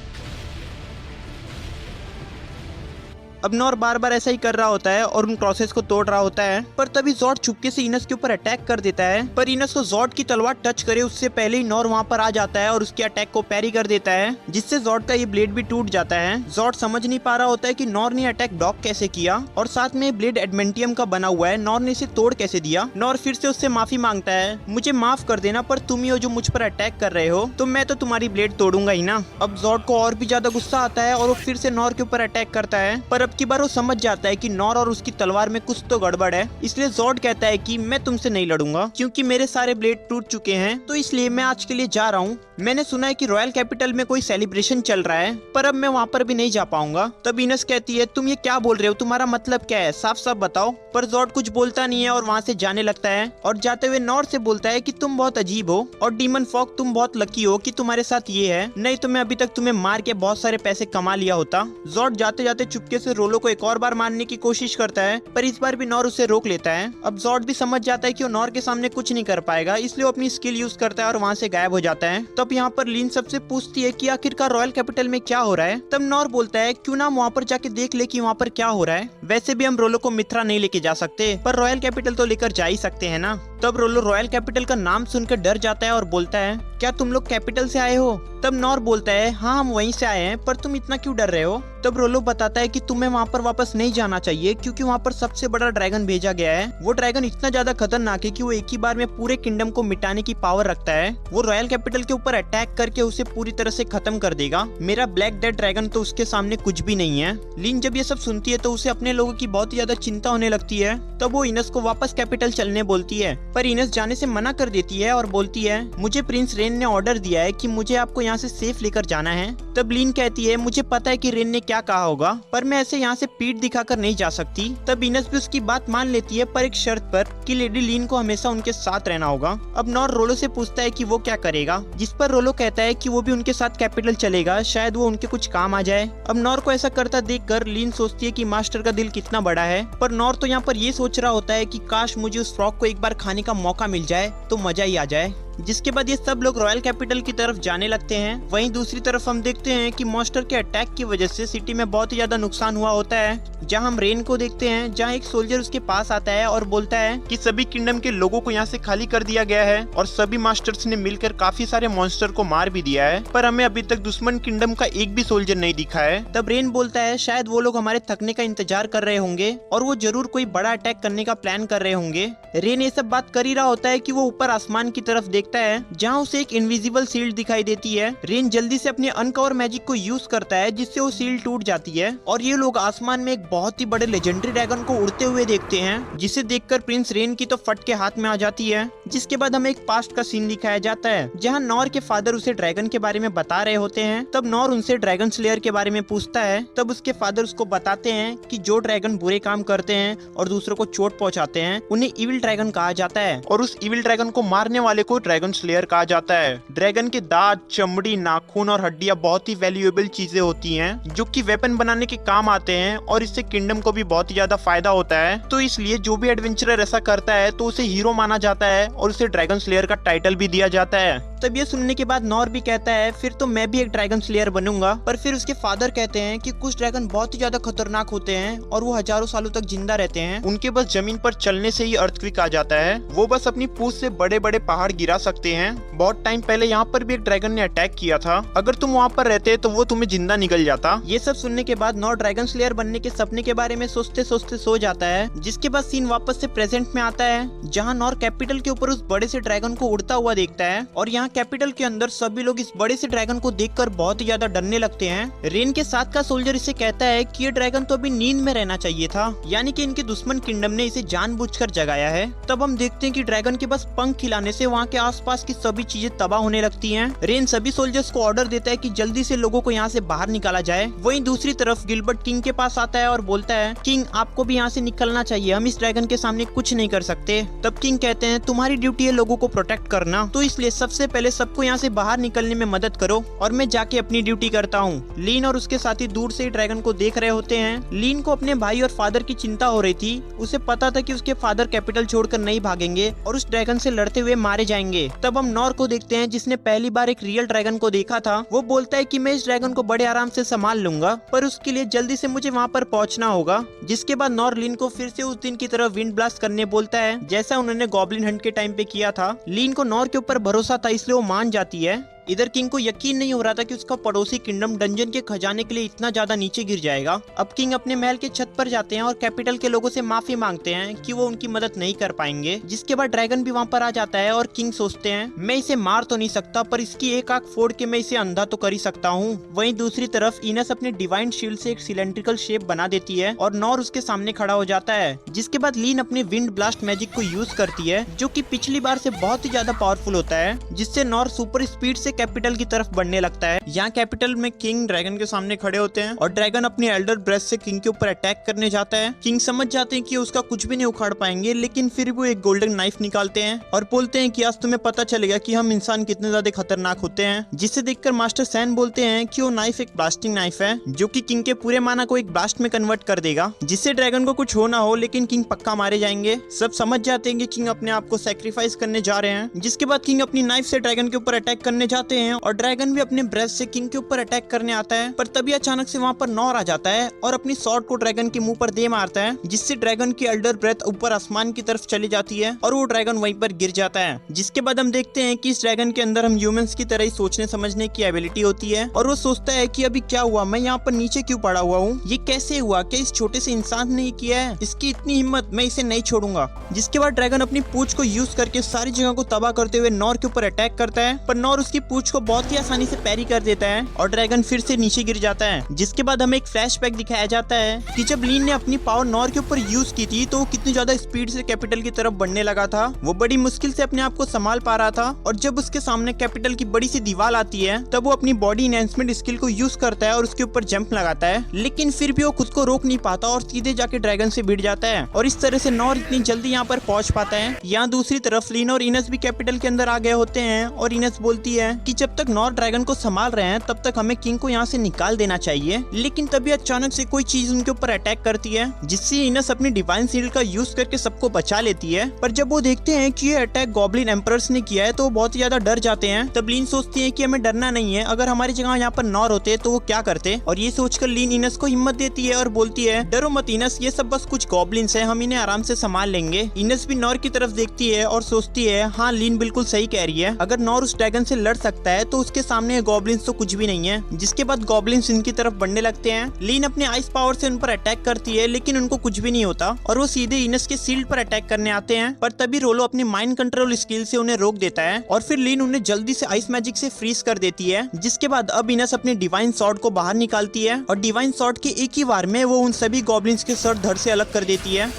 अब नॉर बार बार ऐसा ही कर रहा होता है और उन क्रॉसेस को तोड़ रहा होता है, पर तभी जॉर्ड चुपके से इनस के ऊपर अटैक कर देता है। पर इनस को जॉर्ड की तलवार टच करे उससे पहले ही नॉर वहां पर आ जाता है और उसके अटैक को पैरी कर देता है, जिससे जॉर्ड का ये ब्लेड भी टूट जाता है। जॉर्ड समझ नहीं पा रहा होता है कि नॉर ने अटैक ब्लॉक कैसे किया, और साथ में ब्लेड एडमेंटियम का बना हुआ है, नॉर ने इसे तोड़ कैसे दिया। नॉर फिर से उससे माफी मांगता है, मुझे माफ कर देना, पर तुम ही हो जो मुझ पर अटैक कर रहे हो, तो मैं तो तुम्हारी ब्लेड तोड़ूंगा ही ना। अब जॉर्ड को और भी ज्यादा गुस्सा आता है और वो फिर से नॉर के ऊपर अटैक करता है, पर अब की बार वो समझ जाता है कि नॉर और उसकी तलवार में कुछ तो गड़बड़ है। इसलिए जॉर्ड कहता है कि मैं तुमसे नहीं लड़ूंगा, क्योंकि मेरे सारे ब्लेड टूट चुके हैं, तो इसलिए मैं आज के लिए जा रहा हूँ। मैंने सुना है कि रॉयल कैपिटल में कोई सेलिब्रेशन चल रहा है, पर अब मैं वहाँ पर भी नहीं जा पाऊंगा। तब इनस कहती है तुम ये क्या बोल रहे हो, तुम्हारा मतलब क्या है, साफ साफ बताओ। पर जॉर्ड कुछ बोलता नहीं है और वहाँ से जाने लगता है, और जाते हुए नॉर से बोलता है कि तुम बहुत अजीब हो और डीमन फॉग तुम बहुत लकी हो कि तुम्हारे साथ ये है, नहीं तो मैं अभी तक तुम्हें मार के बहुत सारे पैसे कमा लिया होता। जॉर्ड जाते जाते चुपके से रोलो को एक और बार मारने की कोशिश करता है, पर इस बार भी नॉर उसे रोक लेता है। अब जॉर्ड भी समझ जाता है कि वो नॉर के सामने कुछ नहीं कर पाएगा, इसलिए वो अपनी स्किल यूज करता है और वहाँ से गायब हो जाता है। तब यहाँ पर लीन सबसे पूछती है कि आखिरकार रॉयल कैपिटल में क्या हो रहा है। तब नॉर बोलता है क्यों ना हम वहाँ पर जाके देख ले कि वहाँ पर क्या हो रहा है। वैसे भी हम रोलो को मित्रा नहीं लेके जा सकते, पर रॉयल कैपिटल तो लेकर जा ही सकते हैं ना। तब रोलो रॉयल कैपिटल का नाम सुनकर डर जाता है और बोलता है क्या तुम लोग कैपिटल से आए हो। तब नॉर बोलता है हाँ हम वहीं से आए हैं, पर तुम इतना क्यों डर रहे हो। तब रोलो बताता है कि तुम्हें वहाँ पर वापस नहीं जाना चाहिए, क्योंकि वहाँ पर सबसे बड़ा ड्रैगन भेजा गया है। वो ड्रैगन इतना ज्यादा खतरनाक है कि वो एक ही बार में पूरे किंगडम को मिटाने की पावर रखता है। वो रॉयल कैपिटल के ऊपर अटैक करके उसे पूरी तरह से खत्म कर देगा। मेरा ब्लैक डेथ ड्रैगन तो उसके सामने कुछ भी नहीं है। लीन जब ये सब सुनती है तो उसे अपने लोगों की बहुत ही ज्यादा चिंता होने लगती है। तब वो इनस को वापस कैपिटल चलने बोलती है, पर इनस जाने से मना कर देती है और बोलती है मुझे प्रिंस रेन ने ऑर्डर दिया है कि मुझे आपको यहाँ से सेफ लेकर जाना है। तब लीन कहती है मुझे पता है कि रेन ने क्या कहा होगा, पर मैं ऐसे यहाँ से पीठ दिखाकर नहीं जा सकती। तब इनस भी उसकी बात मान लेती है, पर एक शर्त पर कि लेडी लीन को हमेशा उनके साथ रहना होगा। अब नॉर रोलो से पूछता है कि वो क्या करेगा, जिस पर रोलो कहता है कि वो भी उनके साथ कैपिटल चलेगा, शायद वो उनके कुछ काम आ जाए। अब नॉर को ऐसा करता देखकर लीन सोचती है कि मास्टर का दिल कितना बड़ा है, पर नॉर तो यहाँ पर ये सोच रहा होता है कि काश मुझे उस फ्रॉग को एक बार खाने का मौका मिल जाए तो मजा ही आ जाए। जिसके बाद ये सब लोग रॉयल कैपिटल की तरफ जाने लगते हैं। वहीं दूसरी तरफ हम देखते हैं कि मॉन्स्टर के अटैक की वजह से सिटी में बहुत ही ज्यादा नुकसान हुआ होता है। जहां हम रेन को देखते हैं, जहां एक सोल्जर उसके पास आता है और बोलता है कि सभी किंगडम के लोगों को यहाँ से खाली कर दिया गया है और सभी मास्टर्स ने मिलकर काफी सारे मॉन्स्टर को मार भी दिया है, पर हमें अभी तक दुश्मन किंगडम का एक भी सोल्जर नहीं दिखा है। तब रेन बोलता है शायद वो लोग हमारे थकने का इंतजार कर रहे होंगे और वो जरूर कोई बड़ा अटैक करने का प्लान कर रहे होंगे। रेन ये सब बात कर ही रहा होता है कि वो ऊपर आसमान की तरफ देखता है, जहाँ उसे एक इनविजिबल शील्ड दिखाई देती है। रेन जल्दी से अपने अनकवर मैजिक को यूज करता है, जिससे वो शील्ड टूट जाती है और ये लोग आसमान में एक बहुत ही बड़े लेजेंडरी ड्रैगन को उड़ते हुए देखते हैं, जिसे देखकर प्रिंस रेन की तो फट के हाथ में आ जाती है। जिसके बाद हमें एक पास्ट का सीन दिखाया जाता है, जहाँ नॉर के फादर उसे ड्रैगन के बारे में बता रहे होते हैं। तब नॉर उनसे ड्रैगन स्लेयर के बारे में पूछता है। तब उसके फादर उसको बताते हैं कि जो ड्रैगन बुरे काम करते हैं और दूसरों को चोट पहुंचाते हैं, उन्हें इविल ड्रैगन कहा जाता है और उस इविल ड्रैगन को मारने वाले को ड्रैगन स्लेयर कहा जाता है। ड्रैगन के दांत, चमड़ी, नाखून और हड्डियां बहुत ही वैल्यूएबल चीजें होती हैं, जो कि वेपन बनाने के काम आते हैं और इससे किंगडम को भी बहुत ही ज्यादा फायदा होता है। तो इसलिए जो भी एडवेंचरर ऐसा करता है तो उसे हीरो माना जाता है और उसे ड्रैगन स्लेयर का टाइटल भी दिया जाता है। तब ये सुनने के बाद नॉर भी कहता है फिर तो मैं भी एक ड्रैगन स्लेयर बनूंगा। पर फिर उसके फादर कहते हैं कि कुछ ड्रैगन बहुत ही ज्यादा खतरनाक होते हैं और वो हजारों सालों तक जिंदा रहते हैं। उनके बस जमीन पर चलने से ही अर्थक्वेक आ जाता है। वो बस अपनी पूंछ से बड़े बड़े पहाड़ गिरा सकते हैं। बहुत टाइम पहले यहाँ पर भी एक ड्रैगन ने अटैक किया था। अगर तुम वहाँ पर रहते तो वो तुम्हें जिंदा निकल जाता। ये सब सुनने के बाद नॉर ड्रैगन स्लेयर बनने के सपने के बारे में सोचते सोचते सो जाता है। जिसके बाद सीन वापस से प्रेजेंट में आता है, जहाँ नॉर कैपिटल के ऊपर उस बड़े से ड्रैगन को उड़ता हुआ देखता है और यहाँ कैपिटल के अंदर सभी लोग इस बड़े से ड्रैगन को देखकर बहुत ही ज्यादा डरने लगते हैं। रेन के साथ का सोल्जर इसे कहता है कि ये ड्रैगन तो अभी नींद में रहना चाहिए था, यानी कि इनके दुश्मन किंगडम ने इसे जानबूझकर जगाया है। तब हम देखते हैं कि ड्रैगन के बस पंख खिलाने से वहाँ के आसपास की सभी चीजें तबाह होने लगती हैं। रेन सभी सोल्जर्स को ऑर्डर देता है कि जल्दी से लोगों को यहाँ से बाहर निकाला जाए। वहीं दूसरी तरफ गिलबर्ट किंग के पास आता है और बोलता है किंग आपको भी यहाँ से निकलना चाहिए, हम इस ड्रैगन के सामने कुछ नहीं कर सकते। तब किंग कहते हैं तुम्हारी ड्यूटी है लोगों को प्रोटेक्ट करना, तो इसलिए सबसे पहले सबको यहाँ से बाहर निकलने में मदद करो और मैं जाके अपनी ड्यूटी करता हूँ। लीन और उसके साथी दूर से ड्रैगन को देख रहे होते हैं। लीन को अपने भाई और फादर की चिंता हो रही थी। उसे पता था कि उसके फादर कैपिटल छोड़कर नहीं भागेंगे और उस ड्रैगन से लड़ते हुए मारे जाएंगे। तब हम नॉर को देखते हैं, जिसने पहली बार एक रियल ड्रैगन को देखा था। वो बोलता है कि मैं इस ड्रैगन को बड़े आराम से संभाल लूंगा, पर उसके लिए जल्दी से मुझे वहाँ पर पहुँचना होगा। जिसके बाद नॉर लीन को फिर से उस दिन की तरह विंड ब्लास्ट करने बोलता है, जैसा उन्होंने गॉब्लिन हंट के टाइम पे किया था। लीन को नॉर के ऊपर भरोसा था, इसलिए वो मान जाती है। इधर किंग को यकीन नहीं हो रहा था कि उसका पड़ोसी किंगडम डंजन के खजाने के लिए इतना ज्यादा नीचे गिर जाएगा। अब किंग अपने महल के छत पर जाते हैं और कैपिटल के लोगों से माफी मांगते हैं कि वो उनकी मदद नहीं कर पाएंगे। जिसके बाद ड्रैगन भी वहाँ पर आ जाता है और किंग सोचते हैं मैं इसे मार तो नहीं सकता, पर इसकी एक आंख फोड़ के मैं इसे अंधा तो कर ही सकता हूँ। वहीं दूसरी तरफ इनस अपने डिवाइन शील्ड से एक सिलेंड्रिकल शेप बना देती है और नॉर उसके सामने खड़ा हो जाता है। जिसके बाद लीन अपने विंड ब्लास्ट मैजिक को यूज करती है, जो कि पिछली बार से बहुत ही ज्यादा पावरफुल होता है, जिससे नॉर सुपर स्पीड से कैपिटल की तरफ बढ़ने लगता है। यहाँ कैपिटल में किंग ड्रैगन के सामने खड़े होते हैं और ड्रैगन अपने एल्डर ब्रेथ से किंग के ऊपर अटैक करने जाता है। किंग समझ जाते हैं कि उसका कुछ भी नहीं उखाड़ पाएंगे, लेकिन फिर वो एक गोल्डन नाइफ निकालते हैं और बोलते हैं कि आज तुम्हें पता चलेगा कि हम इंसान कितने ज्यादा खतरनाक होते हैं। जिसे देखकर मास्टर सैन बोलते हैं कि वो नाइफ एक ब्लास्टिंग नाइफ है, जो कि किंग के पूरे माना को एक ब्लास्ट में कन्वर्ट कर देगा, जिससे ड्रैगन को कुछ हो ना हो, लेकिन किंग पक्का मारे जाएंगे। सब समझ जाते हैं कि किंग अपने आप को सैक्रिफाइस करने जा रहे हैं। जिसके बाद किंग अपनी नाइफ से ड्रैगन के ऊपर अटैक करने जाते हैं और ड्रैगन भी अपने ब्रेथ से किंग के ऊपर अटैक करने आता है। पर तभी अचानक से वहाँ पर नॉर आ जाता है और अपनी स्वॉर्ड को ड्रैगन के मुंह पर दे मारता है, जिससे ड्रैगन की एल्डर ब्रेथ ऊपर आसमान की तरफ चली जाती है और वो ड्रैगन वहीं पर गिर जाता है। जिसके बाद हम देखते हैं कि इस ड्रैगन के अंदर हम ह्यूमंस की तरह ही सोचने समझने की एबिलिटी होती है और वो सोचता है कि अभी क्या हुआ, मैं यहाँ पर नीचे क्यों पड़ा हुआ हूँ, ये कैसे हुआ, क्या इस छोटे से इंसान ने किया है, इसकी इतनी हिम्मत, मैं इसे नहीं छोड़ूंगा। जिसके बाद ड्रैगन अपनी पूंछ को यूज करके सारी जगह को तबाह करते हुए नॉर के ऊपर अटैक करता है, पर नॉर उसकी पूंछ को बहुत ही आसानी से पैरी कर देता है और ड्रैगन फिर से नीचे गिर जाता है। जिसके बाद हमें एक फ्लैशबैक दिखाया जाता है कि जब लीन ने अपनी पावर नॉर के ऊपर यूज की थी तो वो कितनी ज्यादा स्पीड से कैपिटल की तरफ बढ़ने लगा था। वो बड़ी मुश्किल से अपने आप को संभाल पा रहा था और जब उसके सामने कैपिटल की बड़ी सी दीवार आती है तब वो अपनी बॉडी इनहेंसमेंट स्किल को यूज करता है और उसके ऊपर जंप लगाता है, लेकिन फिर भी वो खुद को रोक नहीं पाता और सीधे जाके ड्रैगन से भिड़ जाता है और इस तरह से नॉर इतनी जल्दी यहाँ पर पहुंच पाता है। यहाँ दूसरी तरफ लीन और इनस भी कैपिटल के अंदर आ गए होते हैं और इनस बोलती है कि जब तक नॉर ड्रैगन को संभाल रहे हैं तब तक हमें किंग को यहाँ से निकाल देना चाहिए। लेकिन तभी अचानक से कोई चीज उनके ऊपर अटैक करती है, जिससे इनस अपनी डिवाइन शील्ड का यूज करके सबको बचा लेती है। पर जब वो देखते हैं कि ये अटैक गॉब्लिन एम्परर्स ने किया है तो वो बहुत ही ज्यादा डर जाते हैं। तब लीन सोचती है कि हमें डरना नहीं है, अगर हमारी जगह यहाँ पर नॉर होते तो वो क्या करते। और ये सोचकर लीन इनस को हिम्मत देती है और बोलती है डरो मत इनस, ये सब बस कुछ गॉब्लिन्स है, हम इन्हें आराम से संभाल लेंगे। इनस भी नॉर की तरफ देखती है और सोचती है हाँ लीन बिल्कुल सही कह रही है, अगर नॉर उस ड्रैगन से लड़ सकता है तो उसके सामने गॉब्लिन्स तो कुछ भी नहीं है। जिसके बाद गॉब्लिन्स इनकी तरफ बढ़ने लगते हैं। लीन अपने आइस पावर से उन पर अटैक करती है लेकिन उनको कुछ भी नहीं होता और वो सीधे इनस के शील्ड पर अटैक करने आते हैं। पर तभी रोलो अपनी माइंड कंट्रोल स्किल से उन्हें रोक देता है और फिर लीन उन्हें जल्दी से आइस मैजिक से फ्रीज कर देती है। जिसके बाद अब इनस अपने डिवाइन स्वॉर्ड को बाहर निकालती है और डिवाइन स्वॉर्ड के एक ही वार में वो उन सभी गॉब्लिन्स के सर धड़ से अलग कर देती है।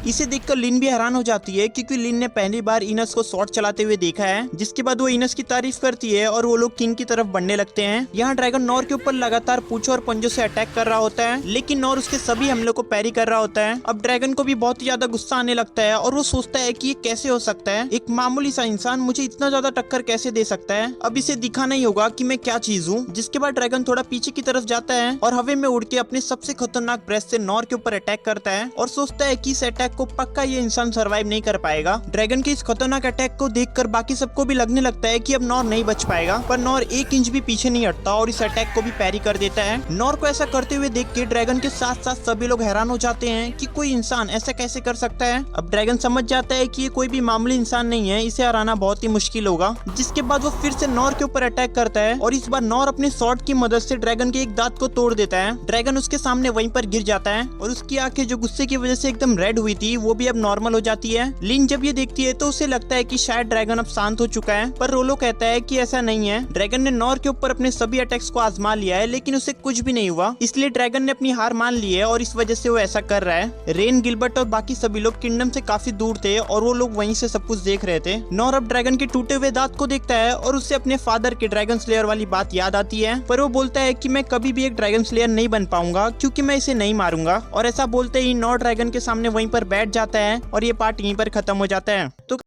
इसे देखकर लिन भी हैरान हो जाती है क्योंकि लिन ने पहली बार इनस को शॉट चलाते हुए देखा है। जिसके बाद वो इनस की तारीफ करती है और वो लोग किंग की तरफ बढ़ने लगते हैं। यहाँ ड्रैगन नॉर के ऊपर लगातार पूंछों और पंजों से अटैक कर रहा होता है लेकिन नॉर उसके सभी हमलों को पैरी कर रहा होता है। अब ड्रैगन को भी बहुत ही ज्यादा गुस्सा आने लगता है और वो सोचता है कि ये कैसे हो सकता है, एक मामूली सा इंसान मुझे इतना ज्यादा टक्कर कैसे दे सकता है, अब इसे दिखाना ही होगा कि मैं क्या चीज हूँ। जिसके बाद ड्रैगन थोड़ा पीछे की तरफ जाता है और हवा में उड़ के अपने सबसे खतरनाक ब्रेथ से नॉर के ऊपर अटैक करता है और सोचता है कि इस अटैक को पक्का ये इंसान सरवाइव नहीं कर पाएगा। ड्रैगन के इस खतरनाक अटैक को देखकर बाकी सबको भी लगने लगता है कि अब नॉर नहीं बच पाएगा, पर नॉर 1 इंच भी पीछे नहीं हटता और इस अटैक को भी पैरी कर देता है। नॉर को ऐसा करते हुए देख के ड्रैगन के साथ साथ सभी लोग हैरान हो जाते हैं कि कोई इंसान ऐसा कैसे कर सकता है। अब ड्रैगन समझ जाता है कि ये कोई भी मामूली इंसान नहीं है, इसे हराना बहुत ही मुश्किल होगा। जिसके बाद वो फिर से नॉर के ऊपर अटैक करता है और इस बार नॉर अपने स्वॉर्ड की मदद से ड्रैगन के एक दांत को तोड़ देता है। ड्रैगन उसके सामने वहीं पर गिर जाता है और उसकी आंखें जो गुस्से की वजह से एकदम रेड हुई थी वो भी अब नॉर्मल हो जाती है। लिन जब ये देखती है तो उसे लगता है कि शायद ड्रैगन अब शांत हो चुका है, पर रोलो कहता है कि ऐसा नहीं है। ड्रैगन ने नॉर के ऊपर अपने सभी अटैक्स को आजमा लिया है लेकिन उसे कुछ भी नहीं हुआ, इसलिए ड्रैगन ने अपनी हार मान ली है और इस वजह से वो ऐसा कर रहा है। रेन, गिलबर्ट और बाकी सभी लोग किंगडम से काफी दूर थे और वो लोग वहीं से सब कुछ देख रहे थे। नॉर अब ड्रैगन के टूटे हुए दांत को देखता है और उससे अपने फादर के ड्रैगन स्लेयर वाली बात याद आती है, पर वो बोलता है कि मैं कभी भी एक ड्रैगन स्लेयर नहीं बन पाऊंगा क्योंकि मैं इसे नहीं मारूंगा। और ऐसा बोलते ही नॉर ड्रैगन के सामने वहीं पर बैठ जाता है और ये पार्ट यहीं पर खत्म हो जाता है। तो